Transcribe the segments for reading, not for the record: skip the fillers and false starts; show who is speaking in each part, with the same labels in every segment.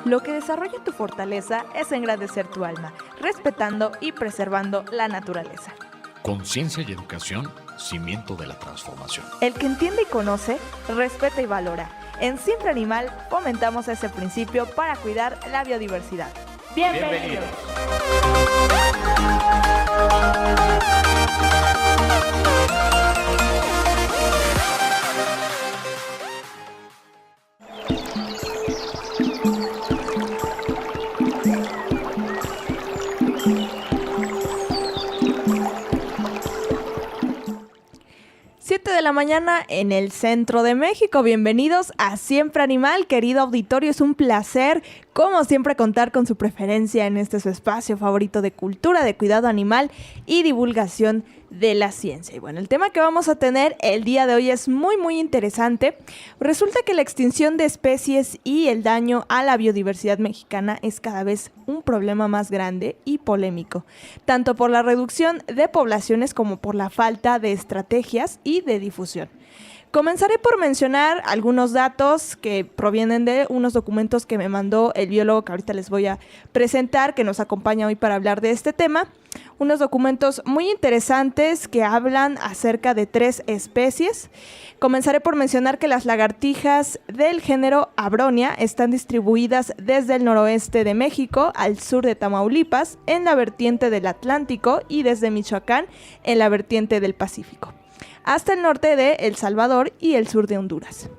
Speaker 1: Lo que desarrolla tu fortaleza es engrandecer tu alma, respetando y preservando la naturaleza.
Speaker 2: Conciencia y educación, cimiento de la transformación.
Speaker 1: El que entiende y conoce, respeta y valora. En Siempre Animal fomentamos ese principio para cuidar la biodiversidad. ¡Bienvenidos! 7 de la mañana en el centro de México. Bienvenidos a Siempre Animal, querido auditorio. Es un placer, como siempre, contar con su preferencia en este su espacio favorito de cultura, de cuidado animal y divulgación de la ciencia. Y bueno, el tema que vamos a tener el día de hoy es muy interesante. Resulta que la extinción de especies y el daño a la biodiversidad mexicana es cada vez un problema más grande y polémico, tanto por la reducción de poblaciones como por la falta de estrategias y de difusión. Comenzaré por mencionar algunos datos que provienen de unos documentos que me mandó el biólogo que ahorita les voy a presentar, que nos acompaña hoy para hablar de este tema. Unos documentos muy interesantes que hablan acerca de 3 especies. Comenzaré por mencionar que las lagartijas del género Abronia están distribuidas desde el noroeste de México al sur de Tamaulipas, en la vertiente del Atlántico, y desde Michoacán en la vertiente del Pacífico, hasta el norte de El Salvador y el sur de Honduras.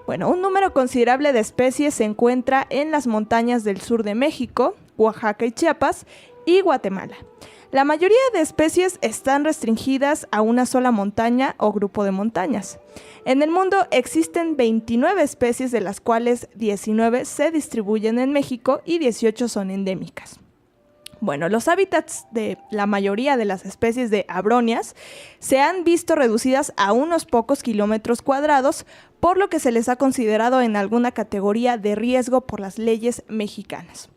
Speaker 1: Bueno, un número considerable de especies se encuentra en las montañas del sur de México, Oaxaca y Chiapas, y Guatemala. La mayoría de especies están restringidas a una sola montaña o grupo de montañas. En el mundo existen 29 especies, de las cuales 19 se distribuyen en México y 18 son endémicas. Bueno, los hábitats de la mayoría de las especies de abronias se han visto reducidas a unos pocos kilómetros cuadrados, por lo que se les ha considerado en alguna categoría de riesgo por las leyes mexicanas.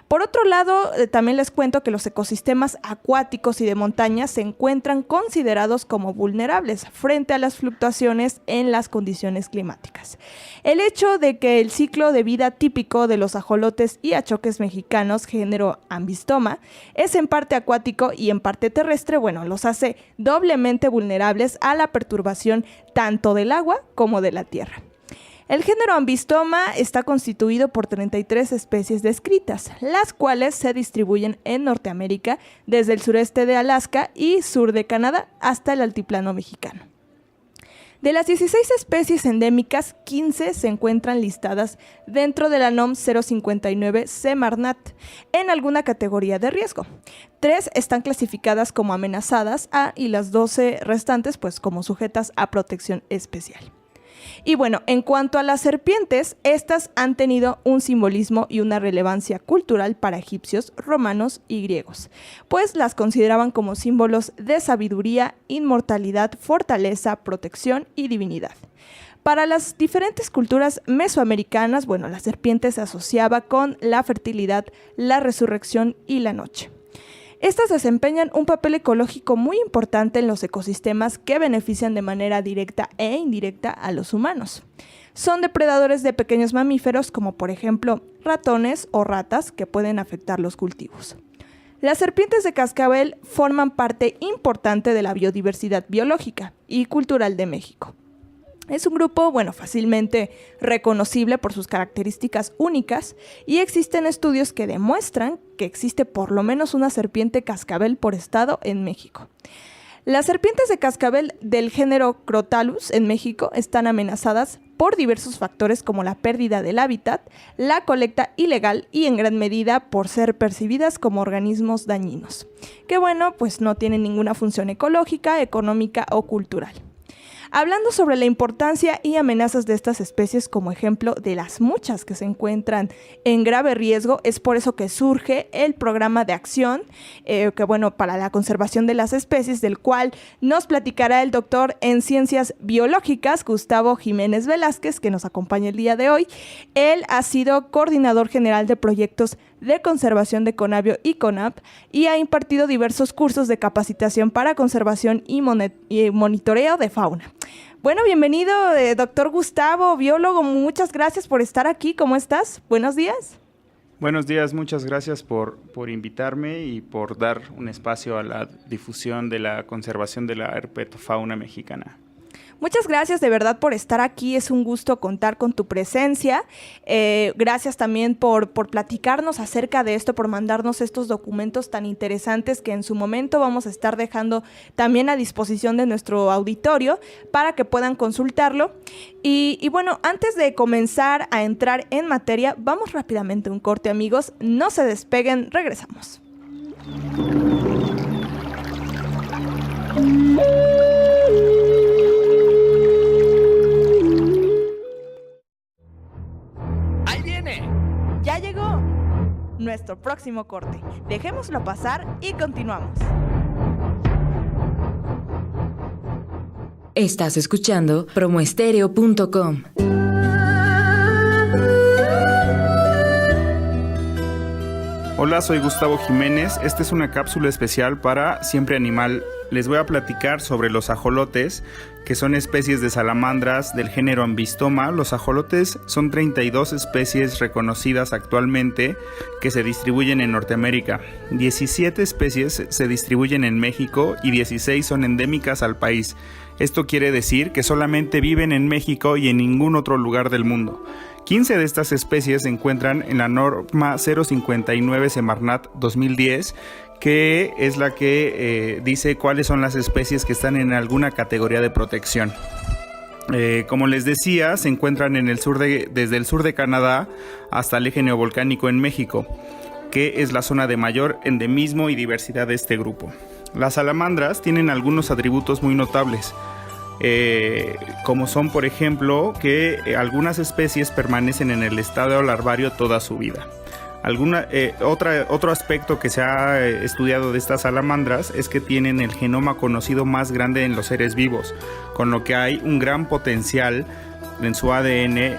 Speaker 1: Por otro lado, también les cuento que los ecosistemas acuáticos y de montaña se encuentran considerados como vulnerables frente a las fluctuaciones en las condiciones climáticas. El hecho de que el ciclo de vida típico de los ajolotes y achoques mexicanos, género Ambistoma, es en parte acuático y en parte terrestre, bueno, los hace doblemente vulnerables a la perturbación tanto del agua como de la tierra. El género Ambistoma está constituido por 33 especies descritas, las cuales se distribuyen en Norteamérica desde el sureste de Alaska y sur de Canadá hasta el altiplano mexicano. De las 16 especies endémicas, 15 se encuentran listadas dentro de la NOM 059 Semarnat en alguna categoría de riesgo. 3 están clasificadas como amenazadas y las 12 restantes pues como sujetas a protección especial. Y bueno, en cuanto a las serpientes, estas han tenido un simbolismo y una relevancia cultural para egipcios, romanos y griegos, pues las consideraban como símbolos de sabiduría, inmortalidad, fortaleza, protección y divinidad. Para las diferentes culturas mesoamericanas, bueno, la serpiente se asociaba con la fertilidad, la resurrección y la noche. Estas desempeñan un papel ecológico muy importante en los ecosistemas que benefician de manera directa e indirecta a los humanos. Son depredadores de pequeños mamíferos como por ejemplo ratones o ratas que pueden afectar los cultivos. Las serpientes de cascabel forman parte importante de la biodiversidad biológica y cultural de México. Es un grupo, fácilmente reconocible por sus características únicas, y existen estudios que demuestran que existe por lo menos una serpiente cascabel por estado en México. Las serpientes de cascabel del género Crotalus en México están amenazadas por diversos factores como la pérdida del hábitat, la colecta ilegal y en gran medida por ser percibidas como organismos dañinos, que no tienen ninguna función ecológica, económica o cultural. Hablando sobre la importancia y amenazas de estas especies como ejemplo de las muchas que se encuentran en grave riesgo, es por eso que surge el programa de acción para la conservación de las especies, del cual nos platicará el doctor en Ciencias Biológicas, Gustavo Jiménez Velázquez, que nos acompaña el día de hoy. Él ha sido coordinador general de proyectos de conservación de Conavio y CONAP y ha impartido diversos cursos de capacitación para conservación y monitoreo de fauna. Bueno, bienvenido, doctor Gustavo, biólogo, muchas gracias por estar aquí. ¿Cómo estás? Buenos días.
Speaker 3: Buenos días, muchas gracias por invitarme y por dar un espacio a la difusión de la conservación de la herpetofauna mexicana.
Speaker 1: Muchas gracias de verdad por estar aquí, es un gusto contar con tu presencia. Gracias también por platicarnos acerca de esto, por mandarnos estos documentos tan interesantes que en su momento vamos a estar dejando también a disposición de nuestro auditorio para que puedan consultarlo. Y bueno, antes de comenzar a entrar en materia, vamos rápidamente a un corte, amigos. No se despeguen, regresamos. Ya llegó nuestro próximo corte. Dejémoslo pasar y continuamos.
Speaker 4: Estás escuchando promoestereo.com.
Speaker 3: Hola, soy Gustavo Jiménez. Esta es una cápsula especial para Siempre Animal. Les voy a platicar sobre los ajolotes, que son especies de salamandras del género Ambistoma. Los ajolotes son 32 especies reconocidas actualmente que se distribuyen en Norteamérica. 17 especies se distribuyen en México y 16 son endémicas al país. Esto quiere decir que solamente viven en México y en ningún otro lugar del mundo. 15 de estas especies se encuentran en la norma 059 Semarnat 2010, que es la que dice cuáles son las especies que están en alguna categoría de protección. Como les decía, se encuentran desde el sur de Canadá hasta el eje neovolcánico en México, que es la zona de mayor endemismo y diversidad de este grupo. Las salamandras tienen algunos atributos muy notables, como son, por ejemplo, que algunas especies permanecen en el estado larvario toda su vida. Otro aspecto que se ha estudiado de estas salamandras es que tienen el genoma conocido más grande en los seres vivos, con lo que hay un gran potencial en su ADN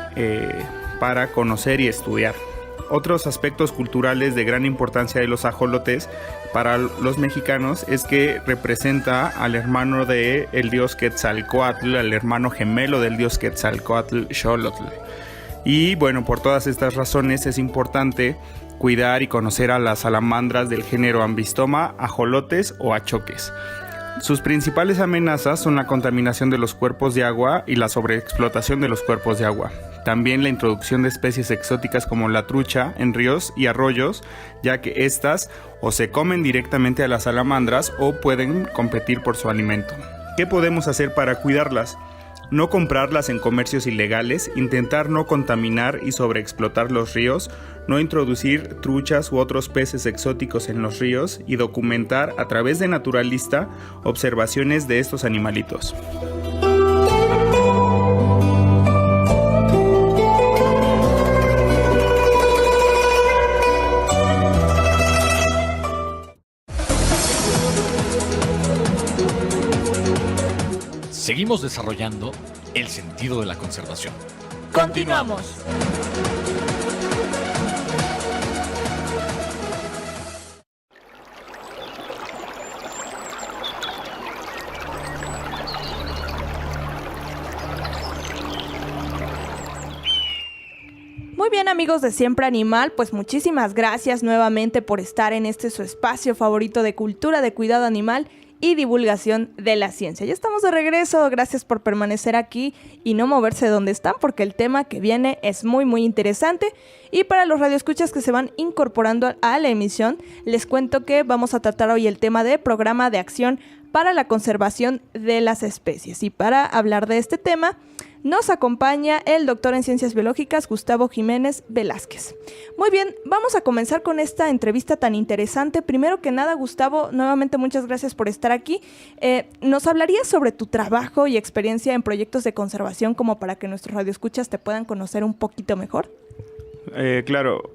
Speaker 3: para conocer y estudiar. Otros aspectos culturales de gran importancia de los ajolotes para los mexicanos es que representa al hermano del dios Quetzalcóatl, al hermano gemelo del dios Quetzalcóatl, Xolotl. Y bueno, por todas estas razones es importante cuidar y conocer a las salamandras del género Ambistoma, ajolotes o achoques. Sus principales amenazas son la contaminación de los cuerpos de agua y la sobreexplotación de los cuerpos de agua. También la introducción de especies exóticas como la trucha en ríos y arroyos, ya que estas o se comen directamente a las salamandras o pueden competir por su alimento. ¿Qué podemos hacer para cuidarlas? No comprarlas en comercios ilegales, intentar no contaminar y sobreexplotar los ríos, no introducir truchas u otros peces exóticos en los ríos y documentar a través de Naturalista observaciones de estos animalitos.
Speaker 2: Seguimos desarrollando el sentido de la conservación.
Speaker 1: Continuamos. Muy bien, amigos de Siempre Animal, pues muchísimas gracias nuevamente por estar en este su espacio favorito de cultura, de cuidado animal y divulgación de la ciencia. Ya estamos de regreso, gracias por permanecer aquí y no moverse de donde están porque el tema que viene es muy muy interesante. Y para los radioescuchas que se van incorporando a la emisión, les cuento que vamos a tratar hoy el tema de Programa de Acción para la Conservación de las Especies. Y para hablar de este tema nos acompaña el doctor en Ciencias Biológicas, Gustavo Jiménez Velázquez. Muy bien, vamos a comenzar con esta entrevista tan interesante. Primero que nada, Gustavo, nuevamente muchas gracias por estar aquí. ¿Nos hablarías sobre tu trabajo y experiencia en proyectos de conservación como para que nuestros radioescuchas te puedan conocer un poquito mejor?
Speaker 3: Claro,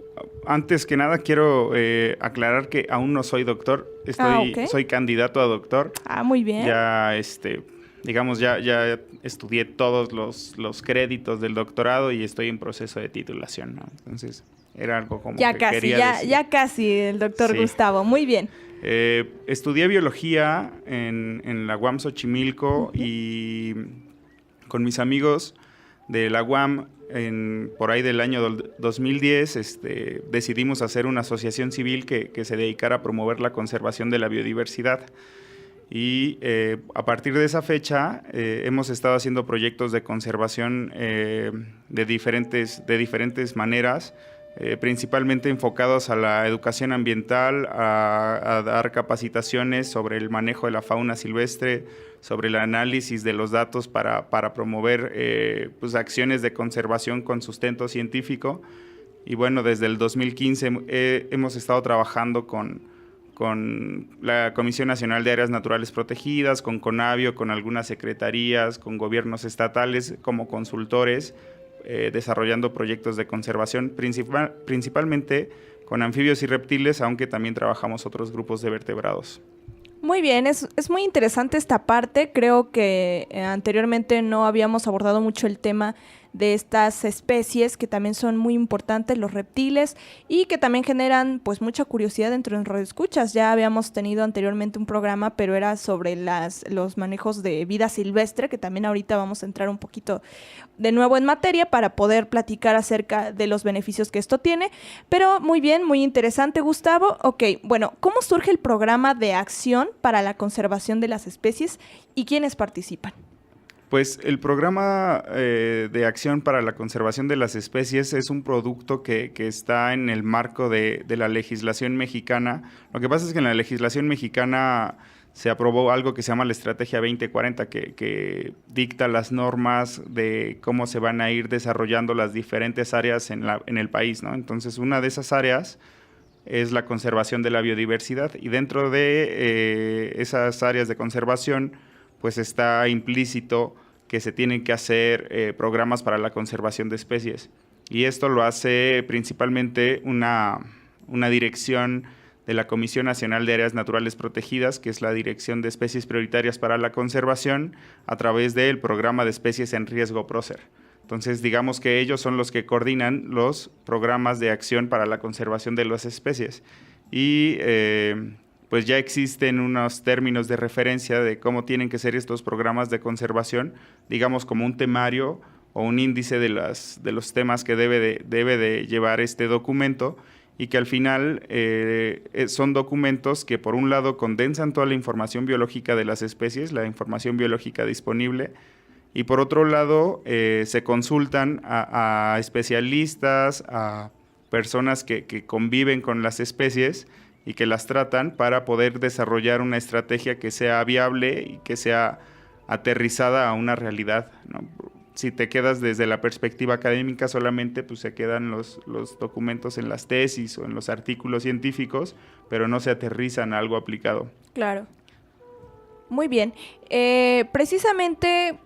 Speaker 3: antes que nada quiero aclarar que aún no soy doctor, soy candidato a doctor.
Speaker 1: Muy bien.
Speaker 3: Ya digamos, ya estudié todos los créditos del doctorado y estoy en proceso de titulación, ¿no? Entonces, era algo como
Speaker 1: ya
Speaker 3: que
Speaker 1: casi,
Speaker 3: quería decir.
Speaker 1: Ya casi, el doctor
Speaker 3: Sí.
Speaker 1: Gustavo. Muy bien.
Speaker 3: Estudié biología en la UAM Xochimilco y con mis amigos de la UAM, por ahí del año 2010, decidimos hacer una asociación civil que se dedicara a promover la conservación de la biodiversidad. Y a partir de esa fecha hemos estado haciendo proyectos de conservación de diferentes maneras, principalmente enfocados a la educación ambiental, a dar capacitaciones sobre el manejo de la fauna silvestre, sobre el análisis de los datos para promover pues acciones de conservación con sustento científico. Y bueno, desde el 2015 hemos estado trabajando con la Comisión Nacional de Áreas Naturales Protegidas, con CONAVIO, con algunas secretarías, con gobiernos estatales como consultores, desarrollando proyectos de conservación, principalmente con anfibios y reptiles, aunque también trabajamos otros grupos de vertebrados.
Speaker 1: Muy bien, es muy interesante esta parte. Creo que anteriormente no habíamos abordado mucho el tema de estas especies que también son muy importantes, los reptiles, y que también generan pues mucha curiosidad dentro de radioescuchas. Ya habíamos tenido anteriormente un programa, pero era sobre los manejos de vida silvestre, que también ahorita vamos a entrar un poquito de nuevo en materia para poder platicar acerca de los beneficios que esto tiene. Pero muy bien, muy interesante, Gustavo. Ok, bueno, ¿cómo surge el programa de acción para la conservación de las especies y quiénes participan?
Speaker 3: Pues el programa de acción para la conservación de las especies es un producto que está en el marco de la legislación mexicana. Lo que pasa es que en la legislación mexicana se aprobó algo que se llama la Estrategia 2040, que dicta las normas de cómo se van a ir desarrollando las diferentes áreas en el país, ¿no? Entonces, una de esas áreas es la conservación de la biodiversidad, y dentro de esas áreas de conservación pues está implícito que se tienen que hacer programas para la conservación de especies. Y esto lo hace principalmente una dirección de la Comisión Nacional de Áreas Naturales Protegidas, que es la Dirección de Especies Prioritarias para la Conservación, a través del Programa de Especies en Riesgo PROCER. Entonces, digamos que ellos son los que coordinan los programas de acción para la conservación de las especies. Y pues ya existen unos términos de referencia de cómo tienen que ser estos programas de conservación, digamos como un temario o un índice de los temas que debe de llevar este documento, y que al final son documentos que por un lado condensan toda la información biológica de las especies, la información biológica disponible, y por otro lado se consultan a especialistas, a personas que conviven con las especies y que las tratan para poder desarrollar una estrategia que sea viable y que sea aterrizada a una realidad, ¿no? Si te quedas desde la perspectiva académica solamente, pues se quedan los documentos en las tesis o en los artículos científicos, pero no se aterrizan a algo aplicado.
Speaker 1: Claro. Muy bien. Precisamente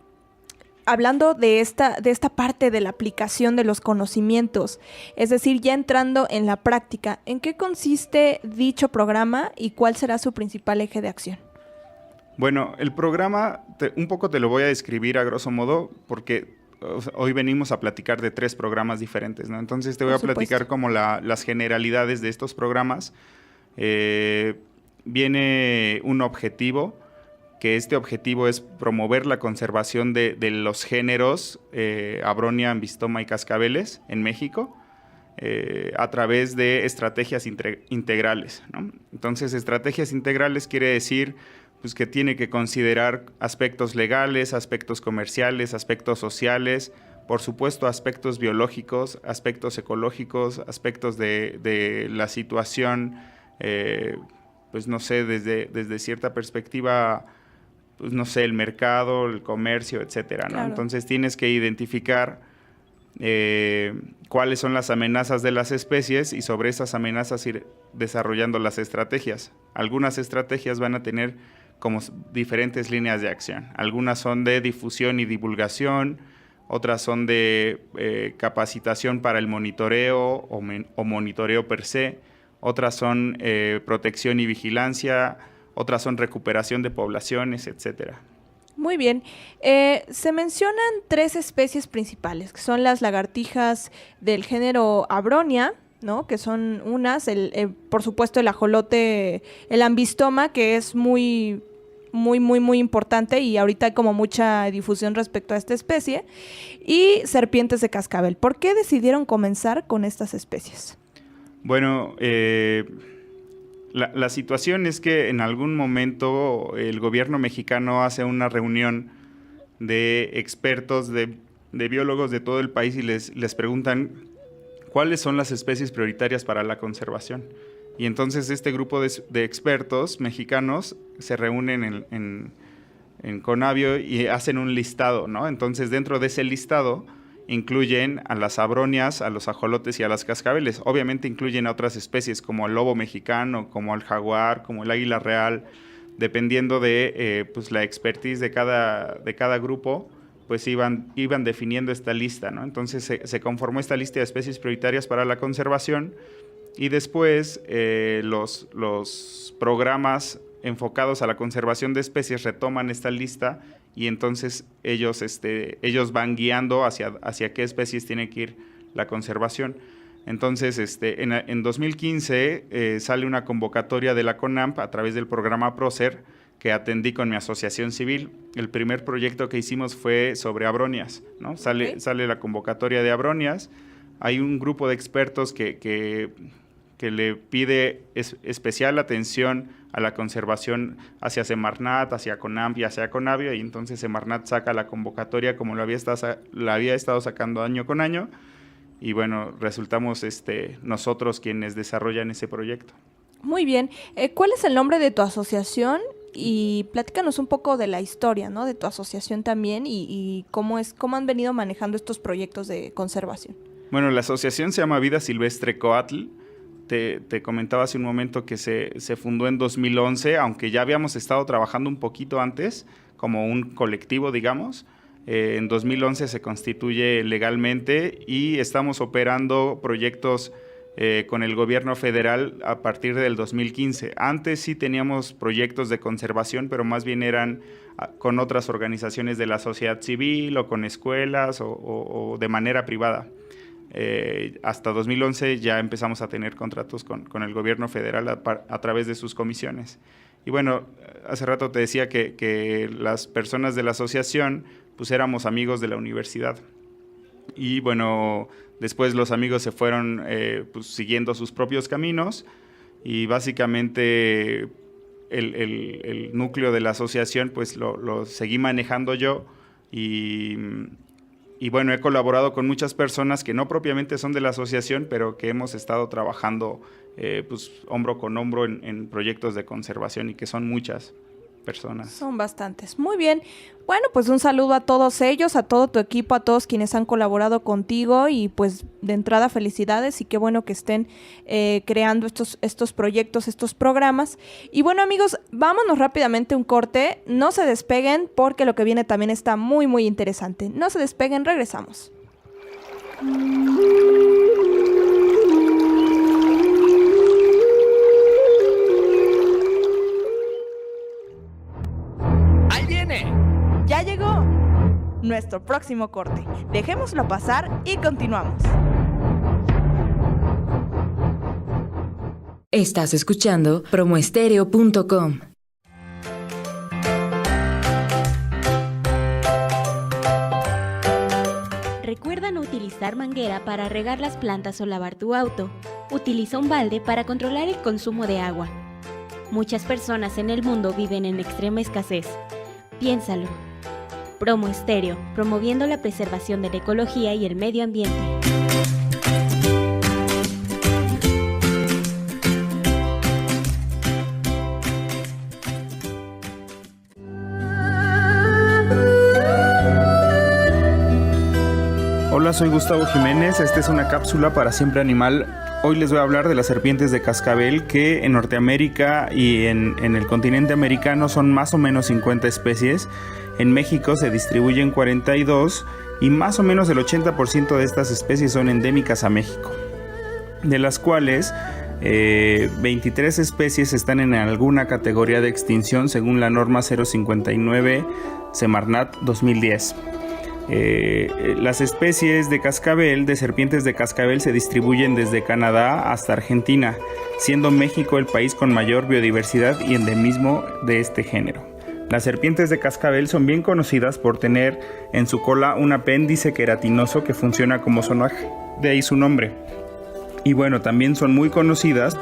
Speaker 1: hablando de esta parte de la aplicación de los conocimientos, es decir, ya entrando en la práctica, ¿en qué consiste dicho programa y cuál será su principal eje de acción?
Speaker 3: Bueno, el programa, un poco te lo voy a describir a grosso modo, porque hoy venimos a platicar de 3 programas diferentes, ¿no? Entonces te voy a platicar como las generalidades de estos programas. Viene un objetivo, que este objetivo es promover la conservación de los géneros Abronia, Ambistoma y Cascabeles en México, a través de estrategias integrales, ¿no? Entonces, estrategias integrales quiere decir pues, que tiene que considerar aspectos legales, aspectos comerciales, aspectos sociales, por supuesto aspectos biológicos, aspectos ecológicos, aspectos de la situación, pues no sé, desde cierta perspectiva, pues no sé, el mercado, el comercio, etcétera, ¿no?
Speaker 1: Claro.
Speaker 3: Entonces tienes que identificar cuáles son las amenazas de las especies y sobre esas amenazas ir desarrollando las estrategias. Algunas estrategias van a tener como diferentes líneas de acción. Algunas son de difusión y divulgación, otras son de capacitación para el monitoreo o monitoreo per se, otras son protección y vigilancia, otras son recuperación de poblaciones, etcétera.
Speaker 1: Muy bien. Se mencionan 3 especies principales, que son las lagartijas del género Abronia, ¿no? Que son unas, por supuesto el ajolote, el ambistoma, que es muy muy, muy, muy importante y ahorita hay como mucha difusión respecto a esta especie. Y serpientes de cascabel. ¿Por qué decidieron comenzar con estas especies?
Speaker 3: Bueno, la situación es que en algún momento el gobierno mexicano hace una reunión de expertos, de biólogos de todo el país y les preguntan cuáles son las especies prioritarias para la conservación. Y entonces este grupo de expertos mexicanos se reúnen en Conavio y hacen un listado, ¿no? Entonces dentro de ese listado incluyen a las abronias, a los ajolotes y a las cascabeles. Obviamente incluyen a otras especies como el lobo mexicano, como el jaguar, como el águila real, dependiendo de pues la expertise de cada grupo, pues iban definiendo esta lista, ¿no? Entonces se conformó esta lista de especies prioritarias para la conservación. Y después los programas enfocados a la conservación de especies retoman esta lista y entonces ellos van guiando hacia qué especies tiene que ir la conservación. Entonces, en 2015 sale una convocatoria de la CONAMP a través del programa PROCER que atendí con mi asociación civil. El primer proyecto que hicimos fue sobre abronias, ¿no? Sale la convocatoria de abronias. Hay un grupo de expertos que le pide especial atención a la conservación hacia Semarnat, hacia CONAMP y hacia Conavio, y entonces Semarnat saca la convocatoria como la había estado sacando año con año, y bueno, resultamos nosotros quienes desarrollan ese proyecto.
Speaker 1: Muy bien. ¿Cuál es el nombre de tu asociación? Y platícanos un poco de la historia, ¿no? De tu asociación también y cómo han venido manejando estos proyectos de conservación.
Speaker 3: Bueno, la asociación se llama Vida Silvestre Coatl. Te comentaba hace un momento que se fundó en 2011, aunque ya habíamos estado trabajando un poquito antes, como un colectivo, digamos. En 2011 se constituye legalmente y estamos operando proyectos con el gobierno federal a partir del 2015. Antes sí teníamos proyectos de conservación, pero más bien eran con otras organizaciones de la sociedad civil o con escuelas o de manera privada. Hasta 2011 ya empezamos a tener contratos con el gobierno federal a través de sus comisiones. Y bueno, hace rato te decía que las personas de la asociación pues éramos amigos de la universidad. Y bueno, después los amigos se fueron pues, siguiendo sus propios caminos y básicamente el núcleo de la asociación pues lo seguí manejando yo y bueno, he colaborado con muchas personas que no propiamente son de la asociación, pero que hemos estado trabajando pues, hombro con hombro en proyectos de conservación y que son muchas personas.
Speaker 1: Son bastantes. Muy bien. Bueno, pues un saludo a todos ellos, a todo tu equipo, a todos quienes han colaborado contigo y pues de entrada felicidades y qué bueno que estén creando estos proyectos, estos programas. Y bueno amigos, vámonos rápidamente a un corte. No se despeguen porque lo que viene también está muy muy interesante. No se despeguen, regresamos. Ya llegó nuestro próximo corte. Dejémoslo pasar y continuamos.
Speaker 4: Estás escuchando promoestereo.com.
Speaker 5: Recuerda no utilizar manguera para regar las plantas o lavar tu auto. Utiliza un balde para controlar el consumo de agua. Muchas personas en el mundo viven en extrema escasez. Piénsalo. Promo Estéreo, promoviendo la preservación de la ecología y el medio ambiente.
Speaker 3: Hola, soy Gustavo Jiménez, esta es una cápsula para Siempre Animal. Hoy les voy a hablar de las serpientes de cascabel, que en Norteamérica y en el continente americano son más o menos 50 especies. En México se distribuyen 42 y más o menos el 80% de estas especies son endémicas a México, de las cuales 23 especies están en alguna categoría de extinción según la norma 059 Semarnat 2010. Las especies de cascabel, de serpientes de cascabel, se distribuyen desde Canadá hasta Argentina, siendo México el país con mayor biodiversidad y endemismo de este género. Las serpientes de cascabel son bien conocidas por tener en su cola un apéndice queratinoso que funciona como sonaje, de ahí su nombre. Y bueno, también son muy conocidas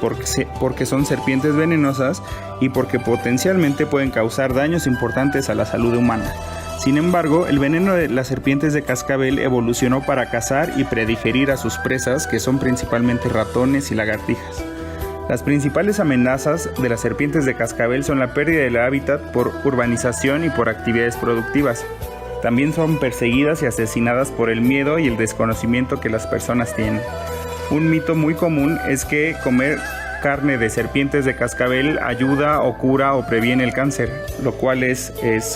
Speaker 3: porque son serpientes venenosas y porque potencialmente pueden causar daños importantes a la salud humana. Sin embargo, el veneno de las serpientes de cascabel evolucionó para cazar y predigerir a sus presas, que son principalmente ratones y lagartijas. Las principales amenazas de las serpientes de cascabel son la pérdida del hábitat por urbanización y por actividades productivas. También son perseguidas y asesinadas por el miedo y el desconocimiento que las personas tienen. Un mito muy común es que comer carne de serpientes de cascabel ayuda o cura o previene el cáncer, lo cual es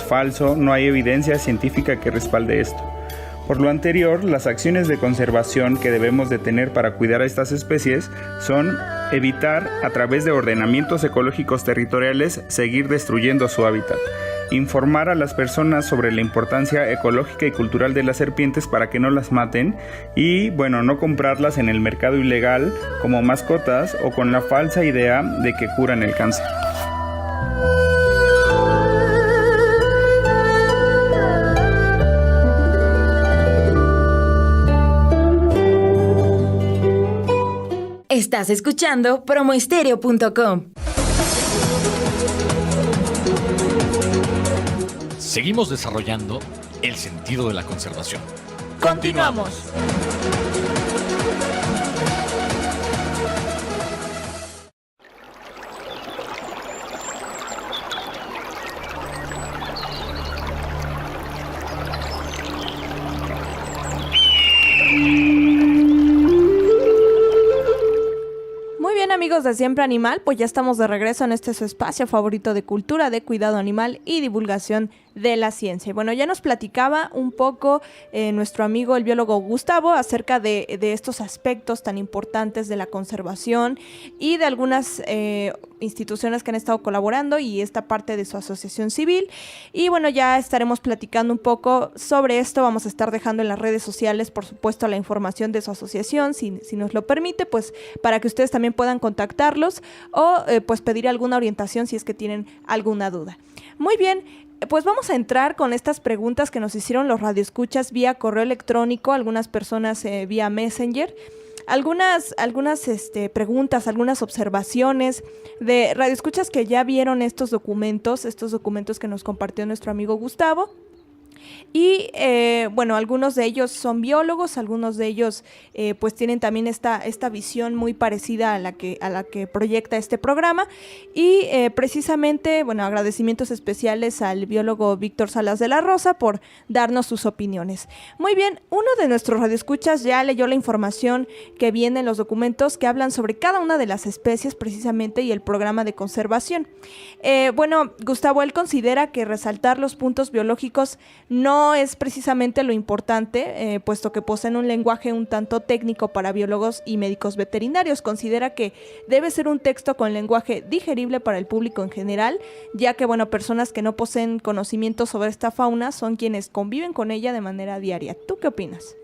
Speaker 3: falso, no hay evidencia científica que respalde esto. Por lo anterior, las acciones de conservación que debemos de tener para cuidar a estas especies son evitar, a través de ordenamientos ecológicos territoriales, seguir destruyendo su hábitat. Informar a las personas sobre la importancia ecológica y cultural de las serpientes para que no las maten y, bueno, no comprarlas en el mercado ilegal como mascotas o con la falsa idea de que curan el cáncer.
Speaker 4: Estás escuchando promoestereo.com.
Speaker 2: Seguimos desarrollando el sentido de la conservación.
Speaker 1: Continuamos. Amigos de Siempre Animal, pues ya estamos de regreso en este su espacio favorito de cultura, de cuidado animal y divulgación de la ciencia. Y bueno, ya nos platicaba un poco nuestro amigo el biólogo Gustavo acerca de estos aspectos tan importantes de la conservación y de algunas instituciones que han estado colaborando y esta parte de su asociación civil. Y bueno, ya estaremos platicando un poco sobre esto. Vamos a estar dejando en las redes sociales, por supuesto, la información de su asociación, si nos lo permite, pues para que ustedes también puedan contactarlos o pues pedir alguna orientación si es que tienen alguna duda. Muy bien, pues vamos a entrar con estas preguntas que nos hicieron los radioescuchas vía correo electrónico, algunas personas vía Messenger. Algunas preguntas, algunas observaciones de radioescuchas que ya vieron estos documentos que nos compartió nuestro amigo Gustavo. Y bueno, algunos de ellos son biólogos, algunos de ellos pues tienen también esta visión muy parecida a la que proyecta este programa. Y precisamente, bueno, agradecimientos especiales al biólogo Víctor Salas de la Rosa por darnos sus opiniones. Muy bien, uno de nuestros radioescuchas ya leyó la información que viene en los documentos que hablan sobre cada una de las especies precisamente y el programa de conservación. Bueno, Gustavo, él considera que resaltar los puntos biológicos no es precisamente lo importante, puesto que poseen un lenguaje un tanto técnico para biólogos y médicos veterinarios. Considera que debe ser un texto con lenguaje digerible para el público en general, ya que, bueno, personas que no poseen conocimiento sobre esta fauna son quienes conviven con ella de manera diaria. ¿Tú qué opinas?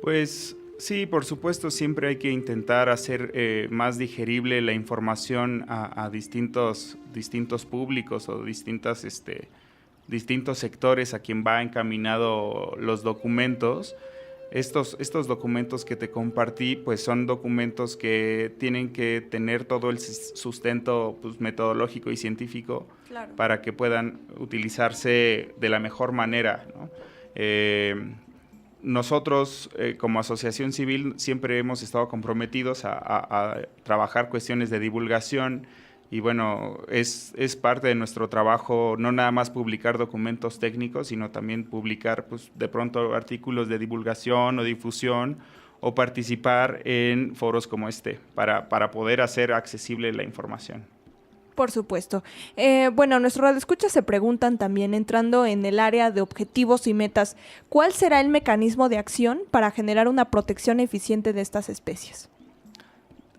Speaker 3: Pues sí, por supuesto, siempre hay que intentar hacer más digerible la información a distintos públicos o distintos sectores a quien va encaminado los documentos. Estos documentos que te compartí, pues son documentos que tienen que tener todo el sustento pues, metodológico y científico, claro, para que puedan utilizarse de la mejor manera, ¿no? Nosotros, como asociación civil, siempre hemos estado comprometidos a trabajar cuestiones de divulgación. Y bueno, es parte de nuestro trabajo no nada más publicar documentos técnicos, sino también publicar pues, de pronto artículos de divulgación o difusión o participar en foros como este para poder hacer accesible la información.
Speaker 1: Por supuesto. Bueno, nuestros radioescuchas se preguntan también, entrando en el área de objetivos y metas, ¿cuál será el mecanismo de acción para generar una protección eficiente de estas especies?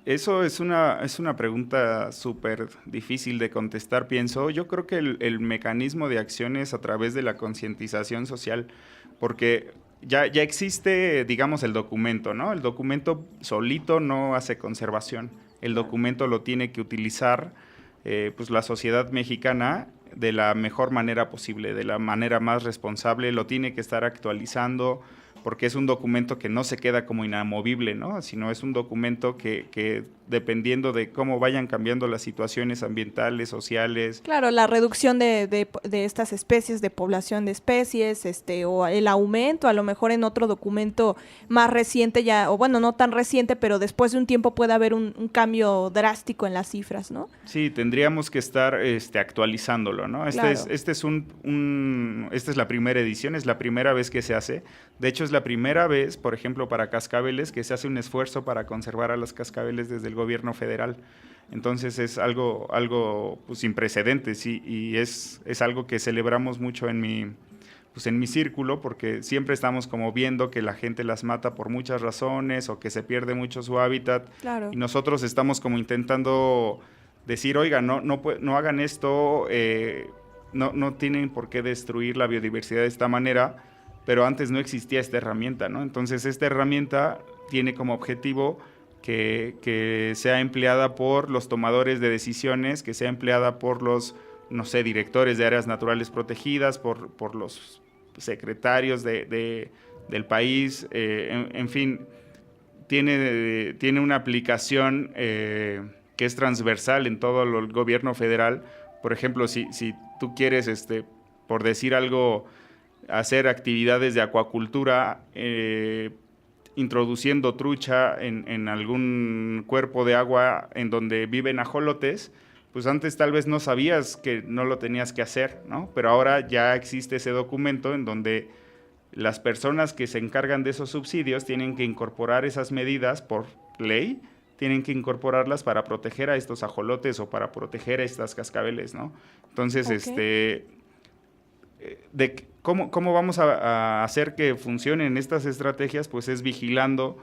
Speaker 3: Eso es una pregunta súper difícil de contestar, pienso. Yo creo que el mecanismo de acción es a través de la concientización social, porque ya existe, digamos, el documento, ¿no? El documento solito no hace conservación. El documento lo tiene que utilizar pues la sociedad mexicana de la mejor manera posible, de la manera más responsable, lo tiene que estar actualizando, porque es un documento que no se queda como inamovible, ¿no? Sino es un documento que dependiendo de cómo vayan cambiando las situaciones ambientales, sociales.
Speaker 1: Claro, la reducción de estas especies, de población de especies, o el aumento, a lo mejor en otro documento más reciente ya, o bueno, no tan reciente, pero después de un tiempo puede haber un cambio drástico en las cifras, ¿no?
Speaker 3: Sí, tendríamos que estar actualizándolo, ¿no?
Speaker 1: Claro.
Speaker 3: Esta es la primera edición, es la primera vez que se hace. De hecho, es la primera vez, por ejemplo, para cascabeles, que se hace un esfuerzo para conservar a los cascabeles desde el gobierno federal. Entonces es algo pues, sin precedentes y es algo que celebramos mucho en mi círculo, porque siempre estamos como viendo que la gente las mata por muchas razones o que se pierde mucho su hábitat.
Speaker 1: Claro.
Speaker 3: Y nosotros estamos como intentando decir, oiga, no hagan esto, no tienen por qué destruir la biodiversidad de esta manera, pero antes no existía esta herramienta, ¿no? Entonces esta herramienta tiene como objetivo que sea empleada por los tomadores de decisiones, que sea empleada por los, no sé, directores de áreas naturales protegidas, por los secretarios del país, en fin, tiene una aplicación que es transversal en todo el gobierno federal. Por ejemplo, si tú quieres, por decir algo, hacer actividades de acuacultura, introduciendo trucha en algún cuerpo de agua en donde viven ajolotes, pues antes tal vez no sabías que no lo tenías que hacer, ¿no? Pero ahora ya existe ese documento en donde las personas que se encargan de esos subsidios tienen que incorporar esas medidas por ley, tienen que incorporarlas para proteger a estos ajolotes o para proteger a estas cascabeles, ¿no? Entonces,
Speaker 1: Okay.
Speaker 3: ¿Cómo vamos a hacer que funcionen estas estrategias? Pues es vigilando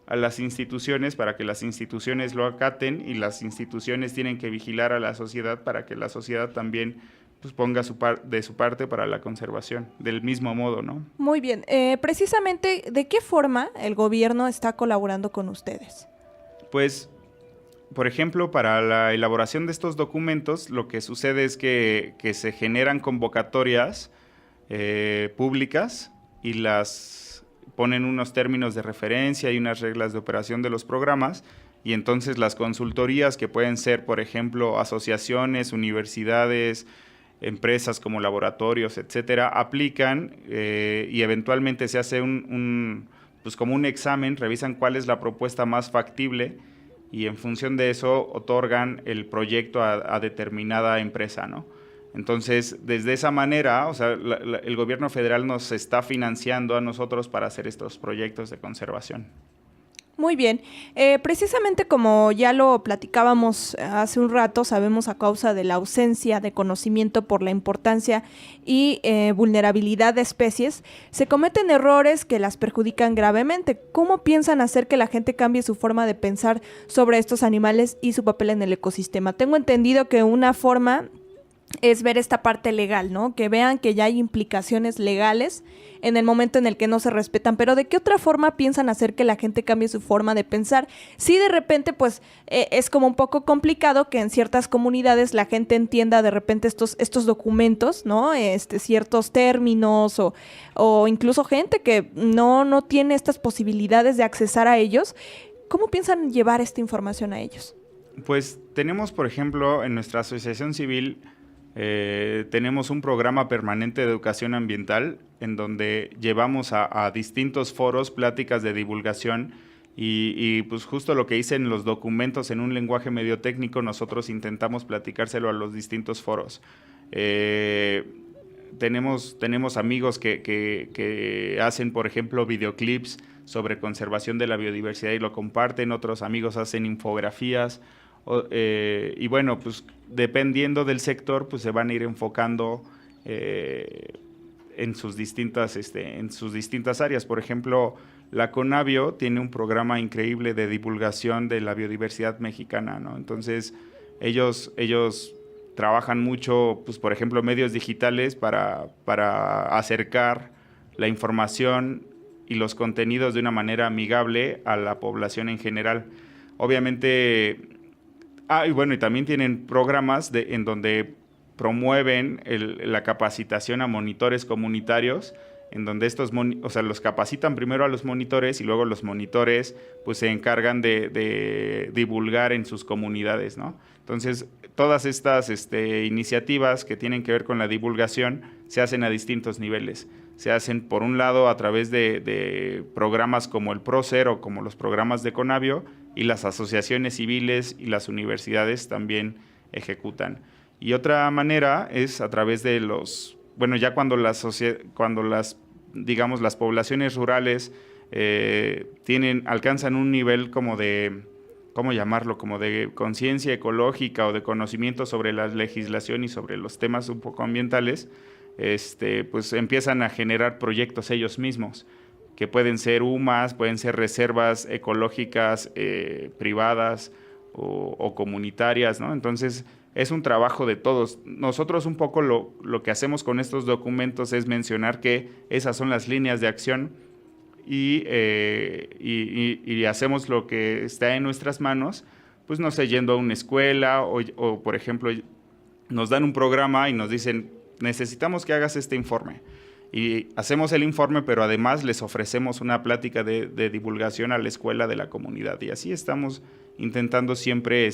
Speaker 3: a las instituciones para que las instituciones lo acaten y las instituciones tienen que vigilar a la sociedad para que la sociedad también pues, ponga de su parte para la conservación, del mismo modo, ¿no?
Speaker 1: Muy bien. Precisamente, ¿de qué forma el gobierno está colaborando con ustedes?
Speaker 3: Pues, por ejemplo, para la elaboración de estos documentos, lo que sucede es que se generan convocatorias públicas y las ponen unos términos de referencia y unas reglas de operación de los programas, y entonces las consultorías, que pueden ser, por ejemplo, asociaciones, universidades, empresas como laboratorios, etcétera, aplican y eventualmente se hace pues como un examen, revisan cuál es la propuesta más factible y en función de eso otorgan el proyecto a determinada empresa, ¿no? Entonces, desde esa manera, o sea, el gobierno federal nos está financiando a nosotros para hacer estos proyectos de conservación.
Speaker 1: Muy bien. Precisamente como ya lo platicábamos hace un rato, sabemos a causa de la ausencia de conocimiento por la importancia y vulnerabilidad de especies, se cometen errores que las perjudican gravemente. ¿Cómo piensan hacer que la gente cambie su forma de pensar sobre estos animales y su papel en el ecosistema? Tengo entendido que una forma es ver esta parte legal, ¿no? Que vean que ya hay implicaciones legales en el momento en el que no se respetan, pero ¿de qué otra forma piensan hacer que la gente cambie su forma de pensar? Si de repente, pues, es como un poco complicado que en ciertas comunidades la gente entienda de repente estos documentos, ¿no? Ciertos términos o incluso gente que no tiene estas posibilidades de accesar a ellos. ¿Cómo piensan llevar esta información a ellos?
Speaker 3: Pues tenemos, por ejemplo, en nuestra asociación civil, tenemos un programa permanente de educación ambiental en donde llevamos a distintos foros, pláticas de divulgación y pues justo lo que hice en los documentos en un lenguaje medio técnico, nosotros intentamos platicárselo a los distintos foros. Tenemos amigos que hacen, por ejemplo, videoclips sobre conservación de la biodiversidad y lo comparten, otros amigos hacen infografías. Y bueno, pues dependiendo del sector, pues se van a ir enfocando en sus distintas áreas. Por ejemplo, la Conavio tiene un programa increíble de divulgación de la biodiversidad mexicana, ¿no? Entonces, ellos trabajan mucho, pues por ejemplo, medios digitales para acercar la información y los contenidos de una manera amigable a la población en general. Obviamente. Y bueno, y también tienen programas en donde promueven la capacitación a monitores comunitarios, en donde los capacitan primero a los monitores y luego los monitores pues se encargan de divulgar en sus comunidades, ¿no? Entonces, todas estas iniciativas que tienen que ver con la divulgación se hacen a distintos niveles. Se hacen, por un lado, a través de programas como el PROCER o como los programas de Conavio, y las asociaciones civiles y las universidades también ejecutan. Y otra manera es a través de ya cuando digamos, las poblaciones rurales alcanzan un nivel como de, ¿cómo llamarlo?, como de conciencia ecológica o de conocimiento sobre la legislación y sobre los temas un poco ambientales, pues empiezan a generar proyectos ellos mismos, que pueden ser UMAS, pueden ser reservas ecológicas privadas o comunitarias, ¿no? Entonces, es un trabajo de todos. Nosotros un poco lo que hacemos con estos documentos es mencionar que esas son las líneas de acción y hacemos lo que está en nuestras manos, pues no sé, yendo a una escuela o por ejemplo, nos dan un programa y nos dicen, necesitamos que hagas este informe. Y hacemos el informe, pero además les ofrecemos una plática de divulgación a la escuela de la comunidad. Y así estamos intentando siempre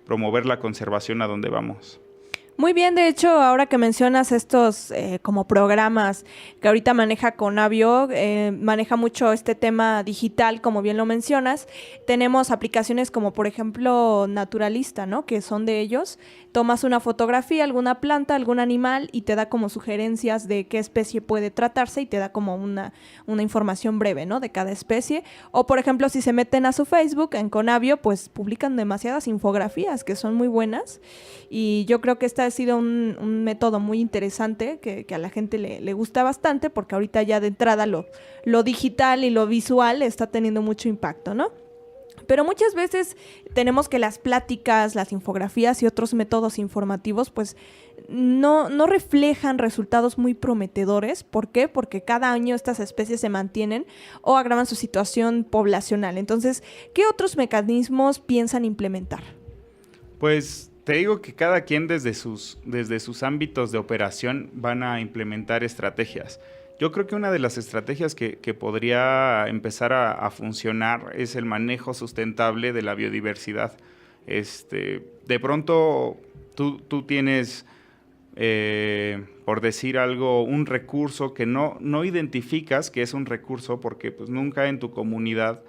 Speaker 3: promover la conservación a donde vamos.
Speaker 1: Muy bien, de hecho, ahora que mencionas estos como programas que ahorita maneja Conavio, maneja mucho este tema digital, como bien lo mencionas. Tenemos aplicaciones como, por ejemplo, Naturalista, ¿no?, que son de ellos. Tomas una fotografía, alguna planta, algún animal y te da como sugerencias de qué especie puede tratarse y te da como una información breve, ¿no?, de cada especie. O, por ejemplo, si se meten a su Facebook, en Conavio, pues publican demasiadas infografías que son muy buenas. Y yo creo que esta ha sido un método muy interesante que a la gente le gusta bastante, porque ahorita ya de entrada lo digital y lo visual está teniendo mucho impacto, ¿no? Pero muchas veces tenemos que las pláticas, las infografías y otros métodos informativos pues no reflejan resultados muy prometedores. ¿Por qué? Porque cada año estas especies se mantienen o agravan su situación poblacional. Entonces, ¿qué otros mecanismos piensan implementar?
Speaker 3: Pues te digo que cada quien desde sus ámbitos de operación van a implementar estrategias. Yo creo que una de las estrategias que podría empezar a funcionar es el manejo sustentable de la biodiversidad. De pronto tú tienes, por decir algo, un recurso que no identificas que es un recurso porque pues nunca en tu comunidad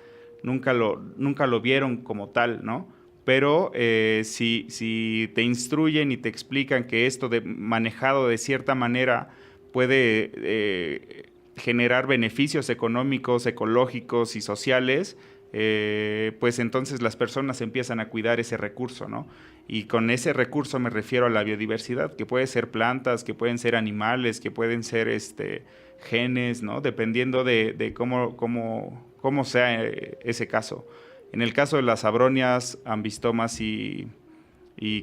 Speaker 3: nunca lo vieron como tal, ¿no? Pero si te instruyen y te explican que esto manejado de cierta manera puede generar beneficios económicos, ecológicos y sociales, pues entonces las personas empiezan a cuidar ese recurso, ¿no? Y con ese recurso me refiero a la biodiversidad, que puede ser plantas, que pueden ser animales, que pueden ser genes, ¿no? Dependiendo de cómo sea ese caso. En el caso de las abronias, ambistomas y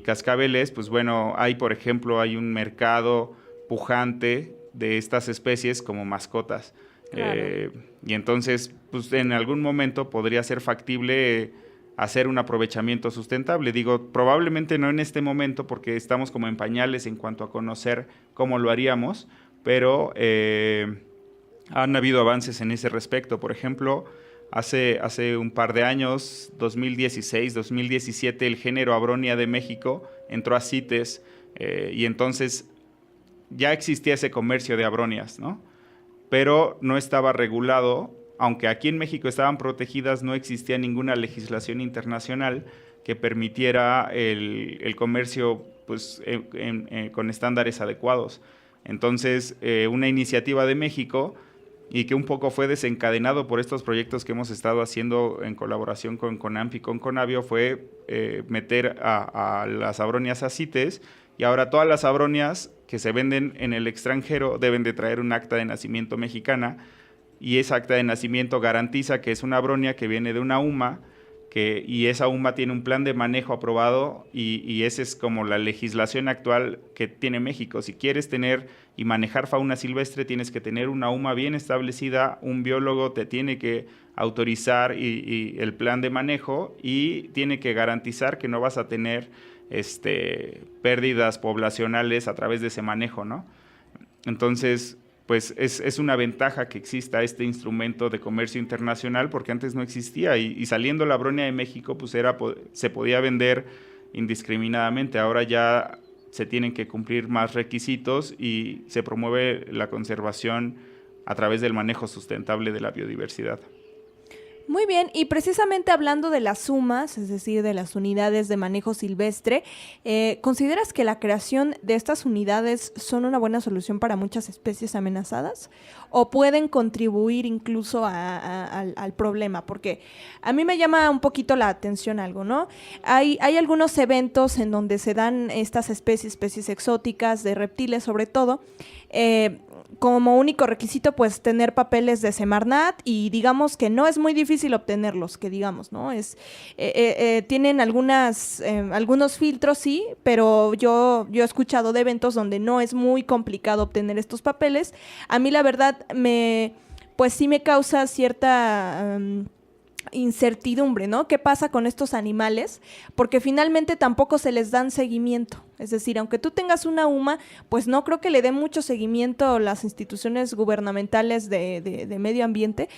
Speaker 3: cascabeles, pues bueno, por ejemplo, hay un mercado pujante de estas especies como mascotas. Claro. Y entonces, pues en algún momento podría ser factible hacer un aprovechamiento sustentable. Digo, probablemente no en este momento porque estamos como en pañales en cuanto a conocer cómo lo haríamos, pero han habido avances en ese respecto. Por ejemplo, hace un par de años, 2016, 2017, el género Abronia de México entró a CITES y entonces ya existía ese comercio de abronias, ¿no? Pero no estaba regulado, aunque aquí en México estaban protegidas, no existía ninguna legislación internacional que permitiera el comercio pues, con estándares adecuados. Entonces, una iniciativa de México y que un poco fue desencadenado por estos proyectos que hemos estado haciendo en colaboración con CONAMP y con Conavio fue meter a las abronias a CITES, y ahora todas las abronias que se venden en el extranjero deben de traer un acta de nacimiento mexicana, y esa acta de nacimiento garantiza que es una abronia que viene de una UMA, y esa UMA tiene un plan de manejo aprobado, y esa es como la legislación actual que tiene México. Si quieres tener y manejar fauna silvestre, tienes que tener una UMA bien establecida, un biólogo te tiene que autorizar y el plan de manejo, y tiene que garantizar que no vas a tener pérdidas poblacionales a través de ese manejo, ¿no? Entonces, pues es una ventaja que exista este instrumento de comercio internacional, porque antes no existía, y saliendo la bronia de México, pues se podía vender indiscriminadamente. Ahora ya se tienen que cumplir más requisitos y se promueve la conservación a través del manejo sustentable de la biodiversidad.
Speaker 1: Muy bien, y precisamente hablando de las UMAS, es decir, de las unidades de manejo silvestre, ¿consideras que la creación de estas unidades son una buena solución para muchas especies amenazadas? ¿O pueden contribuir incluso al problema? Porque a mí me llama un poquito la atención algo, ¿no? Hay algunos eventos en donde se dan estas especies exóticas, de reptiles sobre todo, como único requisito, pues, tener papeles de Semarnat, y digamos que no es muy difícil obtenerlos, que digamos, ¿no? Tienen algunos filtros, sí, pero yo he escuchado de eventos donde no es muy complicado obtener estos papeles. A mí, la verdad, pues sí me causa cierta incertidumbre, ¿no? ¿Qué pasa con estos animales? Porque finalmente tampoco se les dan seguimiento. Es decir, aunque tú tengas una UMA, pues no creo que le den mucho seguimiento las instituciones gubernamentales de medio ambiente,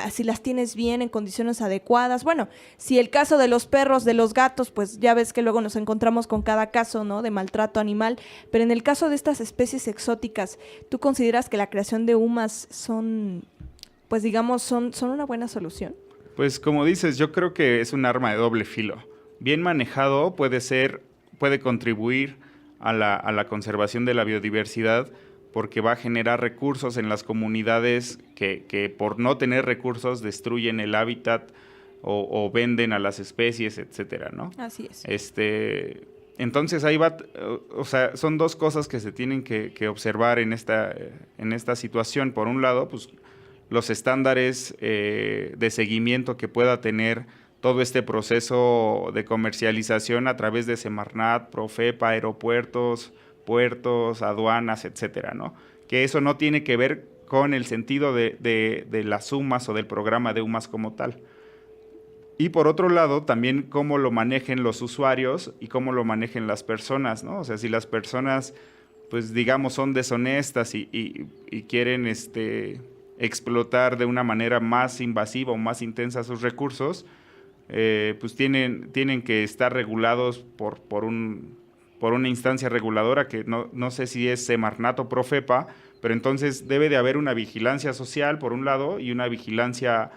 Speaker 1: si las tienes bien, en condiciones adecuadas. Bueno, si el caso de los perros, de los gatos, pues ya ves que luego nos encontramos con cada caso, ¿no?, de maltrato animal, pero en el caso de estas especies exóticas, ¿tú consideras que la creación de UMAs son una buena solución?
Speaker 3: Pues como dices, yo creo que es un arma de doble filo. Bien manejado puede contribuir a la conservación de la biodiversidad, porque va a generar recursos en las comunidades que por no tener recursos destruyen el hábitat o venden a las especies, etcétera, ¿no?
Speaker 1: Así es.
Speaker 3: Entonces ahí va, o sea, son dos cosas que se tienen que observar en esta situación. Por un lado, pues los estándares de seguimiento que pueda tener todo este proceso de comercialización a través de Semarnat, Profepa, aeropuertos, puertos, aduanas, etcétera, ¿no? Que eso no tiene que ver con el sentido de las UMAS o del programa de UMAS como tal. Y por otro lado, también cómo lo manejen los usuarios y cómo lo manejen las personas, ¿no? O sea, si las personas, pues digamos, son deshonestas y quieren explotar de una manera más invasiva o más intensa sus recursos, pues tienen que estar regulados por una instancia reguladora que no sé si es Semarnat o Profepa, pero entonces debe de haber una vigilancia social por un lado y una vigilancia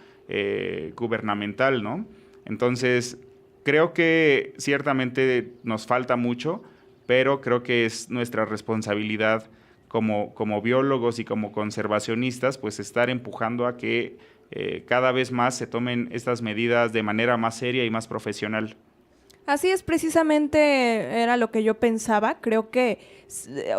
Speaker 3: gubernamental, ¿no? Entonces creo que ciertamente nos falta mucho, pero creo que es nuestra responsabilidad como biólogos y como conservacionistas, pues estar empujando a que cada vez más se tomen estas medidas de manera más seria y más profesional.
Speaker 1: Así es, precisamente era lo que yo pensaba. Creo que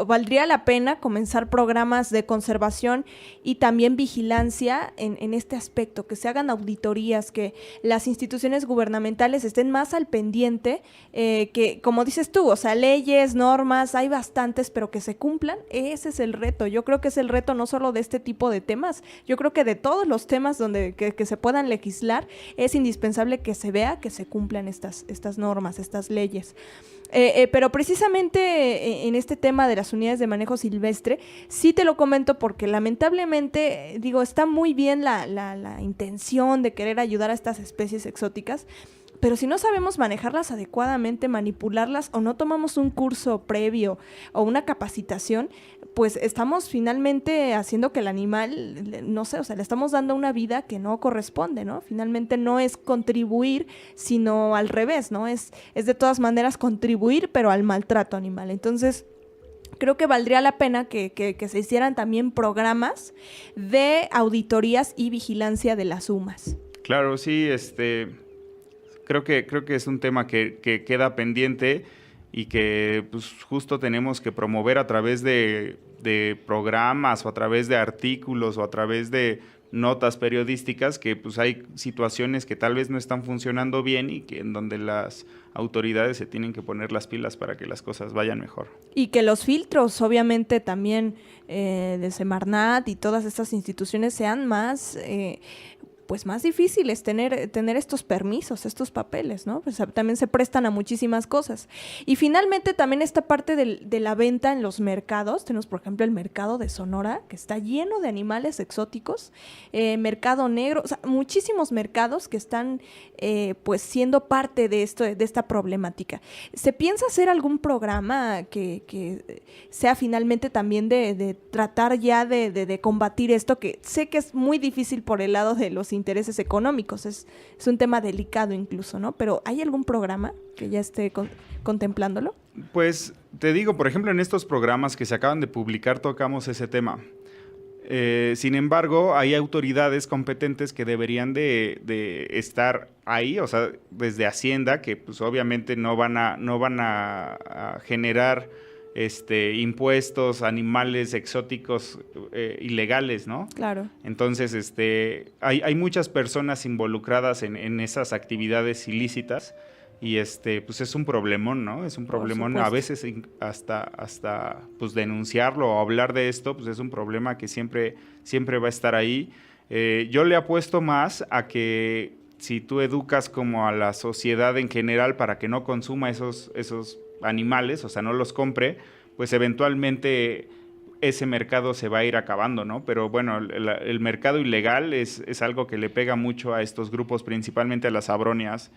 Speaker 1: valdría la pena comenzar programas de conservación y también vigilancia en este aspecto, que se hagan auditorías, que las instituciones gubernamentales estén más al pendiente, que, como dices tú, o sea, leyes, normas, hay bastantes, pero que se cumplan. Ese es el reto. Yo creo que es el reto no solo de este tipo de temas, yo creo que de todos los temas que se puedan legislar, es indispensable que se vea que se cumplan estas normas, estas leyes. Pero precisamente en este tema de las unidades de manejo silvestre, sí te lo comento porque lamentablemente, digo, está muy bien la intención de querer ayudar a estas especies exóticas, pero si no sabemos manejarlas adecuadamente, manipularlas, o no tomamos un curso previo o una capacitación, pues estamos finalmente haciendo que el animal, no sé, o sea, le estamos dando una vida que no corresponde, ¿no? Finalmente no es contribuir, sino al revés, ¿no? Es de todas maneras contribuir, pero al maltrato animal. Entonces, creo que valdría la pena que se hicieran también programas de auditorías y vigilancia de las UMAS.
Speaker 3: Claro, sí, creo que es un tema que queda pendiente y que pues justo tenemos que promover a través de programas o a través de artículos o a través de notas periodísticas, que pues hay situaciones que tal vez no están funcionando bien y que en donde las autoridades se tienen que poner las pilas para que las cosas vayan mejor.
Speaker 1: Y que los filtros, obviamente, también de Semarnat y todas estas instituciones sean más pues más difícil es tener estos permisos, estos papeles, ¿no? Pues también se prestan a muchísimas cosas. Y finalmente también esta parte de la venta en los mercados. Tenemos, por ejemplo, el mercado de Sonora, que está lleno de animales exóticos, mercado negro, o sea, muchísimos mercados que están pues siendo parte de esta problemática. ¿Se piensa hacer algún programa que sea finalmente también de tratar ya de combatir esto, que sé que es muy difícil por el lado de los intereses económicos, es un tema delicado incluso, ¿no? Pero ¿hay algún programa que ya esté contemplándolo?
Speaker 3: Pues te digo, por ejemplo, en estos programas que se acaban de publicar tocamos ese tema. Sin embargo, hay autoridades competentes que deberían de estar ahí, o sea, desde Hacienda, que pues obviamente no van a generar impuestos, animales exóticos ilegales, ¿no?
Speaker 1: Claro.
Speaker 3: Entonces, hay muchas personas involucradas en esas actividades ilícitas y pues es un problemón, ¿no? Es un problemón, a veces hasta pues denunciarlo o hablar de esto, pues es un problema que siempre va a estar ahí. Yo le apuesto más a que si tú educas como a la sociedad en general para que no consuma esos animales, o sea, no los compre, pues eventualmente ese mercado se va a ir acabando, ¿no? Pero bueno, el mercado ilegal es algo que le pega mucho a estos grupos, principalmente a las abronias.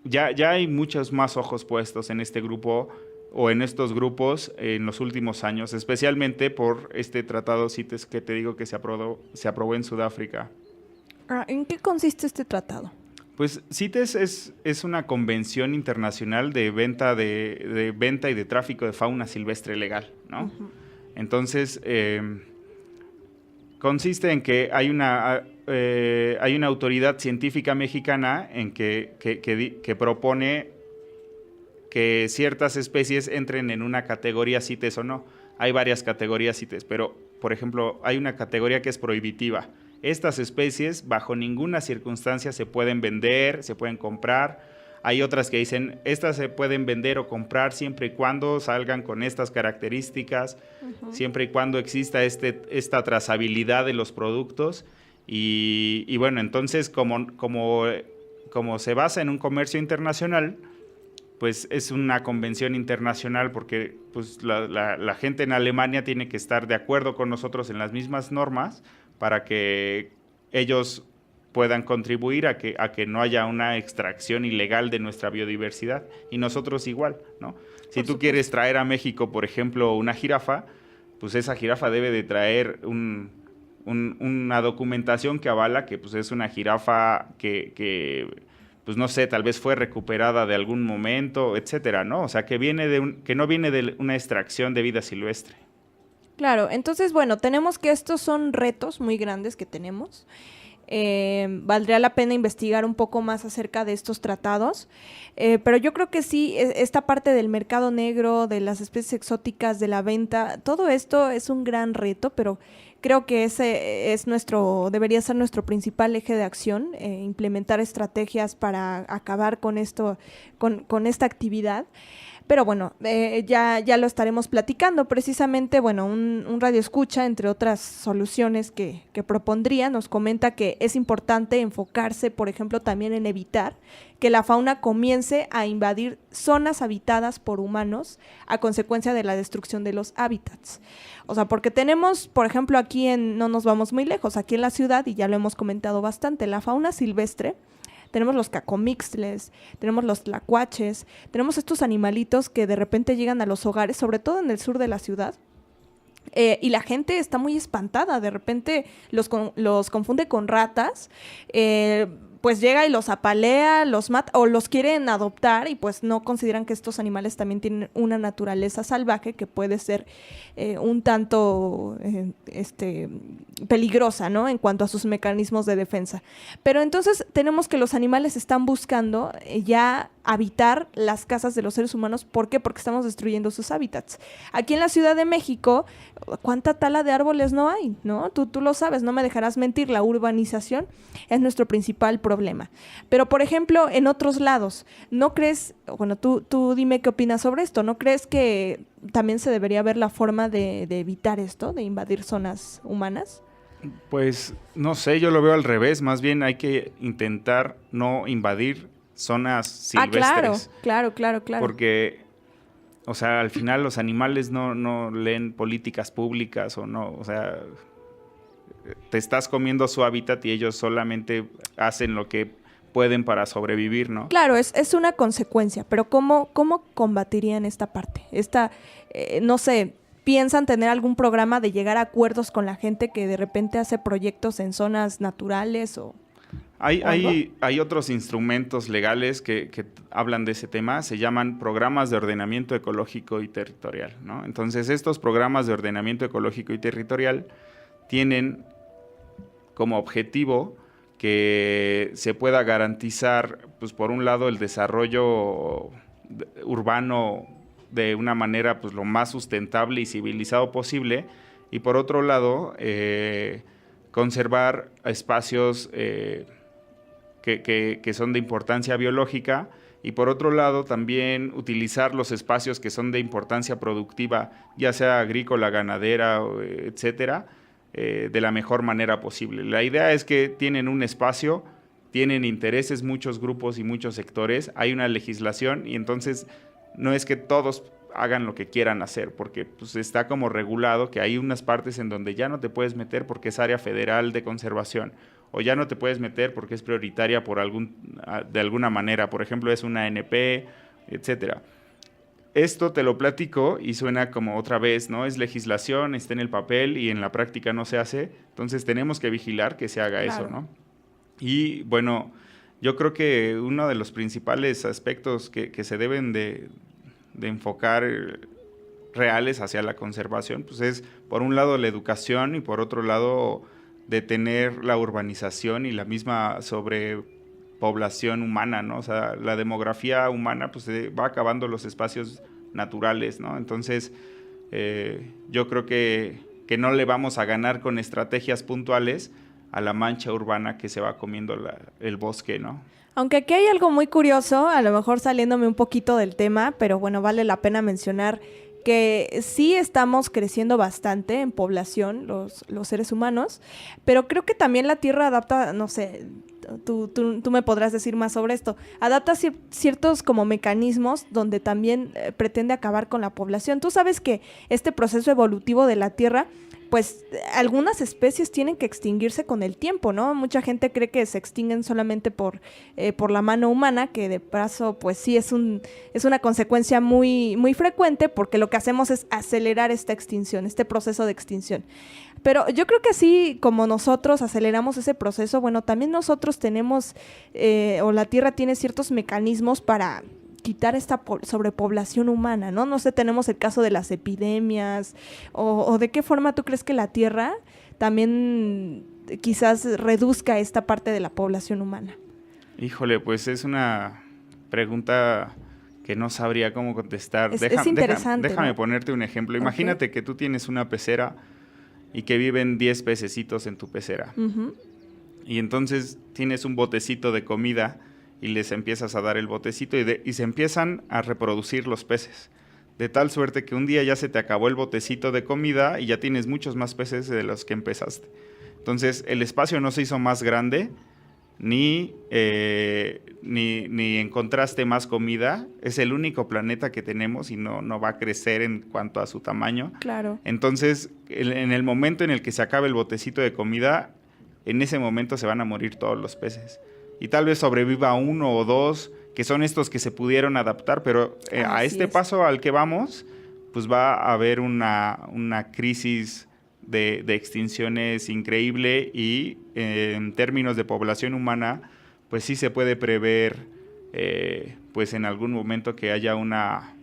Speaker 3: Ya hay muchos más ojos puestos en este grupo o en estos grupos en los últimos años, especialmente por este tratado CITES que te digo que se aprobó en Sudáfrica.
Speaker 1: ¿En qué consiste este tratado?
Speaker 3: Pues CITES es una convención internacional de venta y de tráfico de fauna silvestre legal, ¿no? Uh-huh. Entonces, consiste en que hay una autoridad científica mexicana en que propone que ciertas especies entren en una categoría CITES o no. Hay varias categorías CITES, pero, por ejemplo, hay una categoría que es prohibitiva. Estas especies bajo ninguna circunstancia se pueden vender, se pueden comprar. Hay otras que dicen, estas se pueden vender o comprar siempre y cuando salgan con estas características, uh-huh. Siempre y cuando exista esta trazabilidad de los productos. Y bueno, entonces como se basa en un comercio internacional, pues es una convención internacional porque pues la gente en Alemania tiene que estar de acuerdo con nosotros en las mismas normas para que ellos puedan contribuir a que no haya una extracción ilegal de nuestra biodiversidad. Y nosotros igual, ¿no? Si tú quieres traer a México, por ejemplo, una jirafa, pues esa jirafa debe de traer una documentación que avala que pues, es una jirafa que pues no sé, tal vez fue recuperada de algún momento, etcétera, ¿no? O sea, que no viene de una extracción de vida silvestre.
Speaker 1: Claro, entonces, bueno, tenemos que estos son retos muy grandes que tenemos. Valdría la pena investigar un poco más acerca de estos tratados, pero yo creo que sí, esta parte del mercado negro, de las especies exóticas, de la venta, todo esto es un gran reto, pero creo que ese debería ser nuestro principal eje de acción, implementar estrategias para acabar con esto, con esta actividad. Pero bueno, ya lo estaremos platicando. Precisamente, bueno, un radioescucha, entre otras soluciones que propondría, nos comenta que es importante enfocarse, por ejemplo, también en evitar que la fauna comience a invadir zonas habitadas por humanos a consecuencia de la destrucción de los hábitats. O sea, porque tenemos, por ejemplo, no nos vamos muy lejos, aquí en la ciudad, y ya lo hemos comentado bastante, la fauna silvestre. Tenemos los cacomixtles, tenemos los tlacuaches, tenemos estos animalitos que de repente llegan a los hogares, sobre todo en el sur de la ciudad, y la gente está muy espantada, de repente los confunde con ratas, pues llega y los apalea, los mata o los quieren adoptar y pues no consideran que estos animales también tienen una naturaleza salvaje que puede ser un tanto peligrosa, ¿no? En cuanto a sus mecanismos de defensa. Pero entonces tenemos que los animales están buscando ya habitar las casas de los seres humanos. ¿Por qué? Porque estamos destruyendo sus hábitats. Aquí en la Ciudad de México, ¿cuánta tala de árboles no hay? ¿No? Tú lo sabes, no me dejarás mentir, la urbanización es nuestro principal problema. Pero, por ejemplo, en otros lados, ¿no crees, bueno, tú dime qué opinas sobre esto, ¿no crees que también se debería ver la forma de evitar esto, de invadir zonas humanas?
Speaker 3: Pues no sé, yo lo veo al revés, más bien hay que intentar no invadir zonas silvestres.
Speaker 1: Claro.
Speaker 3: Porque, o sea, al final los animales no leen políticas públicas o sea, te estás comiendo su hábitat y ellos solamente hacen lo que pueden para sobrevivir, ¿no?
Speaker 1: Claro, es una consecuencia, pero ¿cómo combatirían esta parte? No sé, ¿piensan tener algún programa de llegar a acuerdos con la gente que de repente hace proyectos en zonas naturales o
Speaker 3: Hay otros instrumentos legales que hablan de ese tema, se llaman programas de ordenamiento ecológico y territorial, ¿no? Entonces, estos programas de ordenamiento ecológico y territorial tienen como objetivo que se pueda garantizar, pues por un lado, el desarrollo urbano de una manera pues lo más sustentable y civilizado posible, y por otro lado, conservar espacios que son de importancia biológica, y por otro lado también utilizar los espacios que son de importancia productiva, ya sea agrícola, ganadera, etcétera, de la mejor manera posible. La idea es que tienen un espacio, tienen intereses muchos grupos y muchos sectores, hay una legislación y entonces no es que todos hagan lo que quieran hacer, porque pues, está como regulado que hay unas partes en donde ya no te puedes meter porque es área federal de conservación, o ya no te puedes meter porque es prioritaria de alguna manera, por ejemplo es una ANP, etcétera. Esto te lo platico y suena como otra vez, ¿no? Es legislación, está en el papel y en la práctica no se hace, entonces tenemos que vigilar que se haga eso, ¿no? Y bueno, yo creo que uno de los principales aspectos que se deben de enfocar reales hacia la conservación, pues es por un lado la educación y por otro lado detener la urbanización y la misma sobrepoblación humana, ¿no? O sea, la demografía humana pues va acabando los espacios naturales, ¿no? Entonces, yo creo que no le vamos a ganar con estrategias puntuales a la mancha urbana que se va comiendo el bosque, ¿no?
Speaker 1: Aunque aquí hay algo muy curioso, a lo mejor saliéndome un poquito del tema, pero bueno, vale la pena mencionar que sí estamos creciendo bastante en población, los seres humanos, pero creo que también la Tierra adapta, no sé, tú me podrás decir más sobre esto, adapta ciertos como mecanismos donde también pretende acabar con la población. Tú sabes que este proceso evolutivo de la Tierra, pues algunas especies tienen que extinguirse con el tiempo, ¿no? Mucha gente cree que se extinguen solamente por la mano humana, que de paso, pues sí es una consecuencia muy, muy frecuente, porque lo que hacemos es acelerar esta extinción, este proceso de extinción. Pero yo creo que así como nosotros aceleramos ese proceso, bueno, también nosotros tenemos, o la Tierra tiene ciertos mecanismos para quitar esta sobrepoblación humana, ¿no? No sé, tenemos el caso de las epidemias, o de qué forma tú crees que la Tierra también quizás reduzca esta parte de la población humana.
Speaker 3: Híjole, pues es una pregunta que no sabría cómo contestar.
Speaker 1: Es interesante.
Speaker 3: Déjame
Speaker 1: ¿no?
Speaker 3: ponerte un ejemplo. Imagínate que tú tienes una pecera y que viven 10 pececitos en tu pecera.
Speaker 1: Uh-huh.
Speaker 3: Y entonces tienes un botecito de comida y les empiezas a dar el botecito y se empiezan a reproducir los peces. De tal suerte que un día ya se te acabó el botecito de comida y ya tienes muchos más peces de los que empezaste. Entonces el espacio no se hizo más grande, ni encontraste más comida. Es el único planeta que tenemos y no va a crecer en cuanto a su tamaño.
Speaker 1: Claro.
Speaker 3: Entonces, en el momento en el que se acabe el botecito de comida, en ese momento se van a morir todos los peces. Y tal vez sobreviva uno o dos, que son estos que se pudieron adaptar, pero a este paso al que vamos, pues va a haber una crisis de extinciones increíble y en términos de población humana, pues sí se puede prever, pues en algún momento que haya una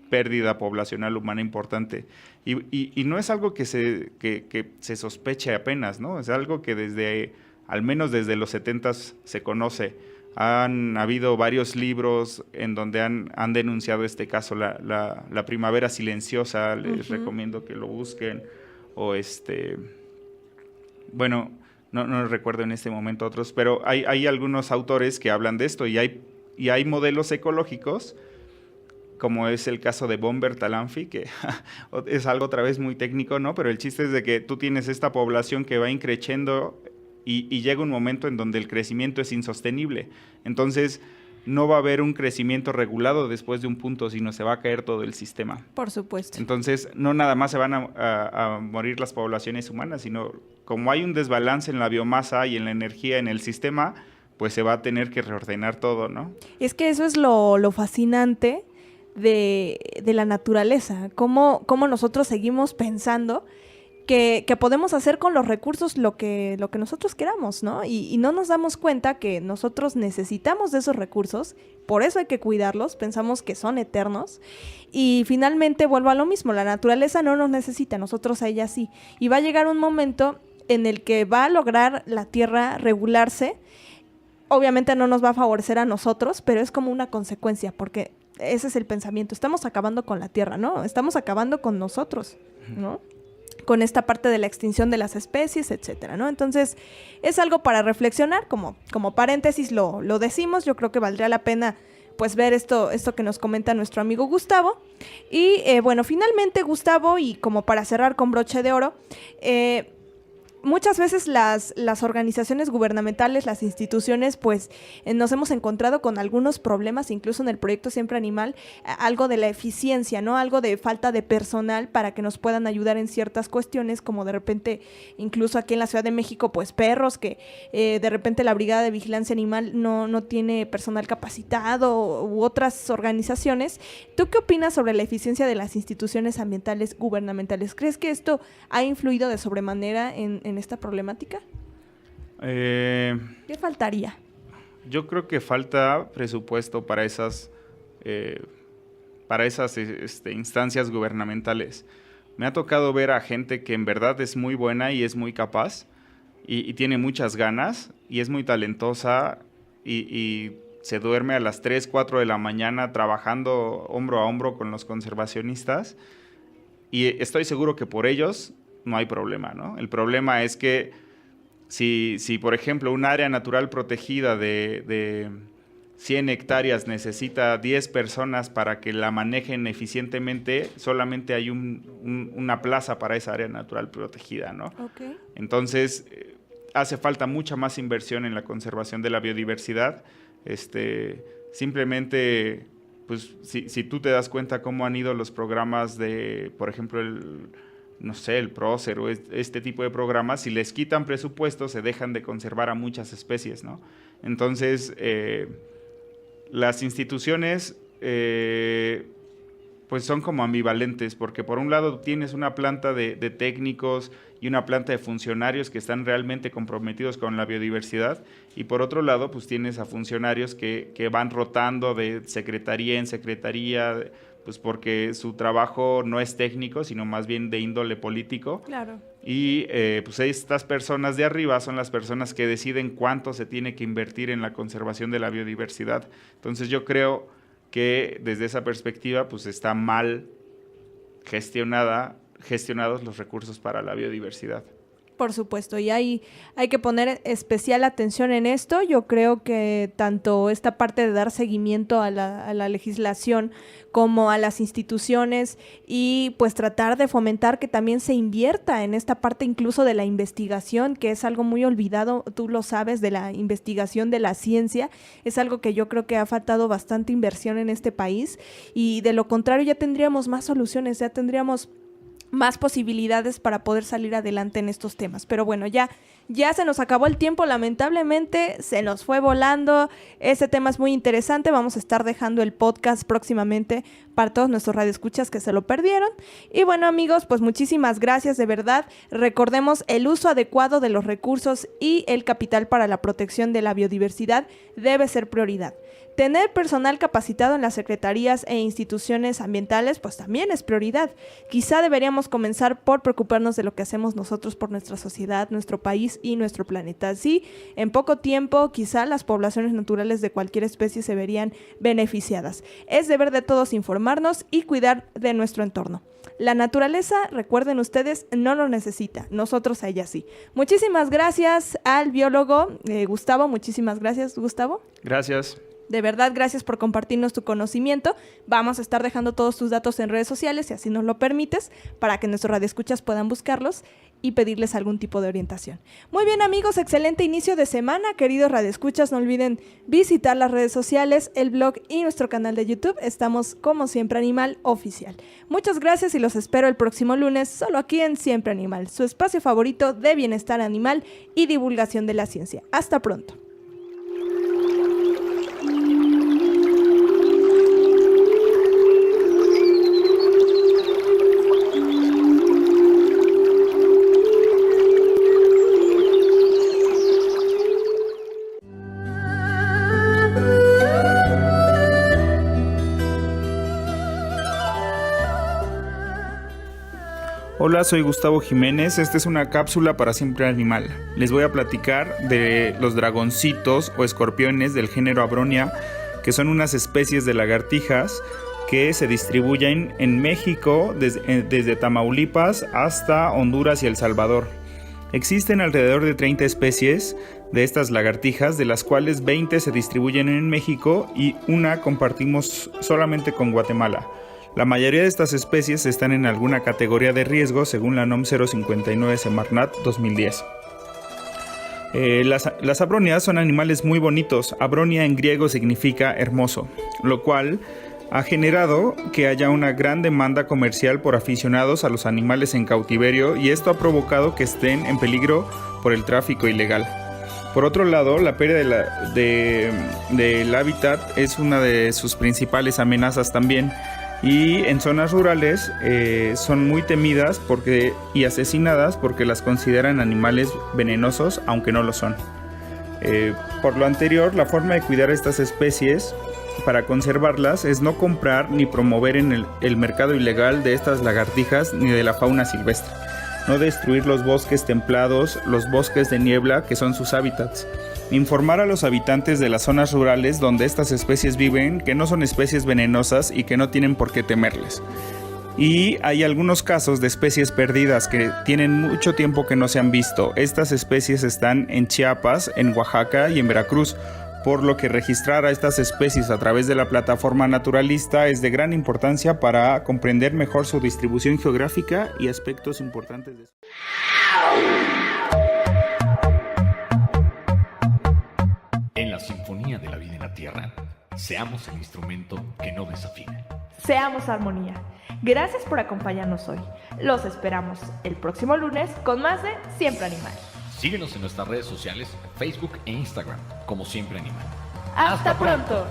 Speaker 3: pérdida poblacional humana importante. Y no es algo que se sospeche apenas, ¿no? Es algo que al menos desde los 70s se conoce. Han habido varios libros en donde han denunciado este caso, la primavera silenciosa, les recomiendo que lo busquen, o bueno, no recuerdo en este momento otros, pero hay algunos autores que hablan de esto y hay modelos ecológicos como es el caso de Bomber Talanfi, que es algo otra vez muy técnico, ¿no? Pero el chiste es de que tú tienes esta población que va increciendo y llega un momento en donde el crecimiento es insostenible. Entonces, no va a haber un crecimiento regulado después de un punto, sino se va a caer todo el sistema.
Speaker 1: Por supuesto.
Speaker 3: Entonces, no nada más se van a morir las poblaciones humanas, sino como hay un desbalance en la biomasa y en la energía en el sistema, pues se va a tener que reordenar todo, ¿no?
Speaker 1: Es que eso es lo fascinante de la naturaleza, cómo nosotros seguimos pensando que podemos hacer con los recursos lo que nosotros queramos, ¿no? Y no nos damos cuenta que nosotros necesitamos de esos recursos, por eso hay que cuidarlos, pensamos que son eternos, y finalmente vuelvo a lo mismo, la naturaleza no nos necesita, nosotros a ella sí, y va a llegar un momento en el que va a lograr la Tierra regularse. Obviamente no nos va a favorecer a nosotros, pero es como una consecuencia, porque ese es el pensamiento, estamos acabando con la Tierra, ¿no? Estamos acabando con nosotros, ¿no? Con esta parte de la extinción de las especies, etcétera, ¿no? Entonces, es algo para reflexionar, como paréntesis lo decimos. Yo creo que valdría la pena, pues, ver esto que nos comenta nuestro amigo Gustavo. Y, bueno, finalmente, Gustavo, y como para cerrar con broche de oro, muchas veces las organizaciones gubernamentales, las instituciones, pues nos hemos encontrado con algunos problemas, incluso en el proyecto Siempre Animal, algo de la eficiencia, ¿no? Algo de falta de personal para que nos puedan ayudar en ciertas cuestiones, como de repente, incluso aquí en la Ciudad de México, pues perros, que de repente la Brigada de Vigilancia Animal no tiene personal capacitado, u otras organizaciones. ¿Tú qué opinas sobre la eficiencia de las instituciones ambientales gubernamentales? ¿Crees que esto ha influido de sobremanera en esta problemática? ¿Qué faltaría?
Speaker 3: Yo creo que falta presupuesto para esas instancias gubernamentales. Me ha tocado ver a gente que en verdad es muy buena y es muy capaz y tiene muchas ganas y es muy talentosa y se duerme a las 3, 4 de la mañana trabajando hombro a hombro con los conservacionistas, y estoy seguro que por ellos no hay problema, ¿no? El problema es que si por ejemplo, un área natural protegida de 100 hectáreas necesita 10 personas para que la manejen eficientemente, solamente hay una plaza para esa área natural protegida, ¿no?
Speaker 1: Okay.
Speaker 3: Entonces, hace falta mucha más inversión en la conservación de la biodiversidad. Simplemente, pues, si tú te das cuenta cómo han ido los programas de, por ejemplo, el Prócer o este tipo de programas, si les quitan presupuesto, se dejan de conservar a muchas especies, ¿no? Entonces, las instituciones, pues son como ambivalentes, porque por un lado tienes una planta de técnicos y una planta de funcionarios que están realmente comprometidos con la biodiversidad, y por otro lado, pues tienes a funcionarios que van rotando de secretaría en secretaría, pues porque su trabajo no es técnico, sino más bien de índole político.
Speaker 1: Claro.
Speaker 3: Y pues estas personas de arriba son las personas que deciden cuánto se tiene que invertir en la conservación de la biodiversidad. Entonces yo creo que desde esa perspectiva pues está mal gestionados los recursos para la biodiversidad.
Speaker 1: Por supuesto, y hay que poner especial atención en esto. Yo creo que tanto esta parte de dar seguimiento a la legislación como a las instituciones, y pues tratar de fomentar que también se invierta en esta parte incluso de la investigación, que es algo muy olvidado, tú lo sabes, de la investigación de la ciencia. Es algo que yo creo que ha faltado bastante inversión en este país, y de lo contrario ya tendríamos más soluciones, ya tendríamos más posibilidades para poder salir adelante en estos temas. Pero bueno, ya se nos acabó el tiempo, lamentablemente se nos fue volando. Este tema es muy interesante, vamos a estar dejando el podcast próximamente para todos nuestros radioescuchas que se lo perdieron. Y bueno, amigos, pues muchísimas gracias, de verdad. Recordemos, el uso adecuado de los recursos y el capital para la protección de la biodiversidad debe ser prioridad. Tener personal capacitado en las secretarías e instituciones ambientales, pues también es prioridad. Quizá deberíamos comenzar por preocuparnos de lo que hacemos nosotros por nuestra sociedad, nuestro país y nuestro planeta. Así, en poco tiempo, quizá las poblaciones naturales de cualquier especie se verían beneficiadas. Es deber de todos informarnos y cuidar de nuestro entorno. La naturaleza, recuerden ustedes, no lo necesita, nosotros a ella sí. Muchísimas gracias al biólogo Gustavo, muchísimas gracias, Gustavo.
Speaker 3: Gracias.
Speaker 1: De verdad, gracias por compartirnos tu conocimiento. Vamos a estar dejando todos tus datos en redes sociales, si así nos lo permites, para que nuestros radioescuchas puedan buscarlos y pedirles algún tipo de orientación. Muy bien, amigos, excelente inicio de semana. Queridos radioescuchas, no olviden visitar las redes sociales, el blog y nuestro canal de YouTube. Estamos, como Siempre Animal Oficial. Muchas gracias y los espero el próximo lunes, solo aquí en Siempre Animal, su espacio favorito de bienestar animal y divulgación de la ciencia. Hasta pronto.
Speaker 3: Hola, soy Gustavo Jiménez, esta es una cápsula para Siempre Animal. Les voy a platicar de los dragoncitos o escorpiones del género Abronia, que son unas especies de lagartijas que se distribuyen en México desde Tamaulipas hasta Honduras y El Salvador. Existen alrededor de 30 especies de estas lagartijas, de las cuales 20 se distribuyen en México y una compartimos solamente con Guatemala. La mayoría de estas especies están en alguna categoría de riesgo según la NOM 059 Semarnat 2010. Las abronias son animales muy bonitos. Abronia en griego significa hermoso, lo cual ha generado que haya una gran demanda comercial por aficionados a los animales en cautiverio, y esto ha provocado que estén en peligro por el tráfico ilegal. Por otro lado, la pérdida del hábitat es una de sus principales amenazas también. Y en zonas rurales son muy temidas y asesinadas porque las consideran animales venenosos, aunque no lo son. Por lo anterior, la forma de cuidar estas especies para conservarlas es no comprar ni promover en el mercado ilegal de estas lagartijas ni de la fauna silvestre. No destruir los bosques templados, los bosques de niebla, que son sus hábitats. Informar a los habitantes de las zonas rurales donde estas especies viven que no son especies venenosas y que no tienen por qué temerles. Y hay algunos casos de especies perdidas que tienen mucho tiempo que no se han visto. Estas especies están en Chiapas, en Oaxaca y en Veracruz, por lo que registrar a estas especies a través de la plataforma naturalista es de gran importancia para comprender mejor su distribución geográfica y aspectos importantes de su...
Speaker 2: En la sinfonía de la vida en la tierra, seamos el instrumento que no desafina.
Speaker 1: Seamos armonía. Gracias por acompañarnos hoy. Los esperamos el próximo lunes con más de Siempre Animal.
Speaker 2: Síguenos en nuestras redes sociales, Facebook e Instagram, como Siempre Animal.
Speaker 1: ¡Hasta pronto!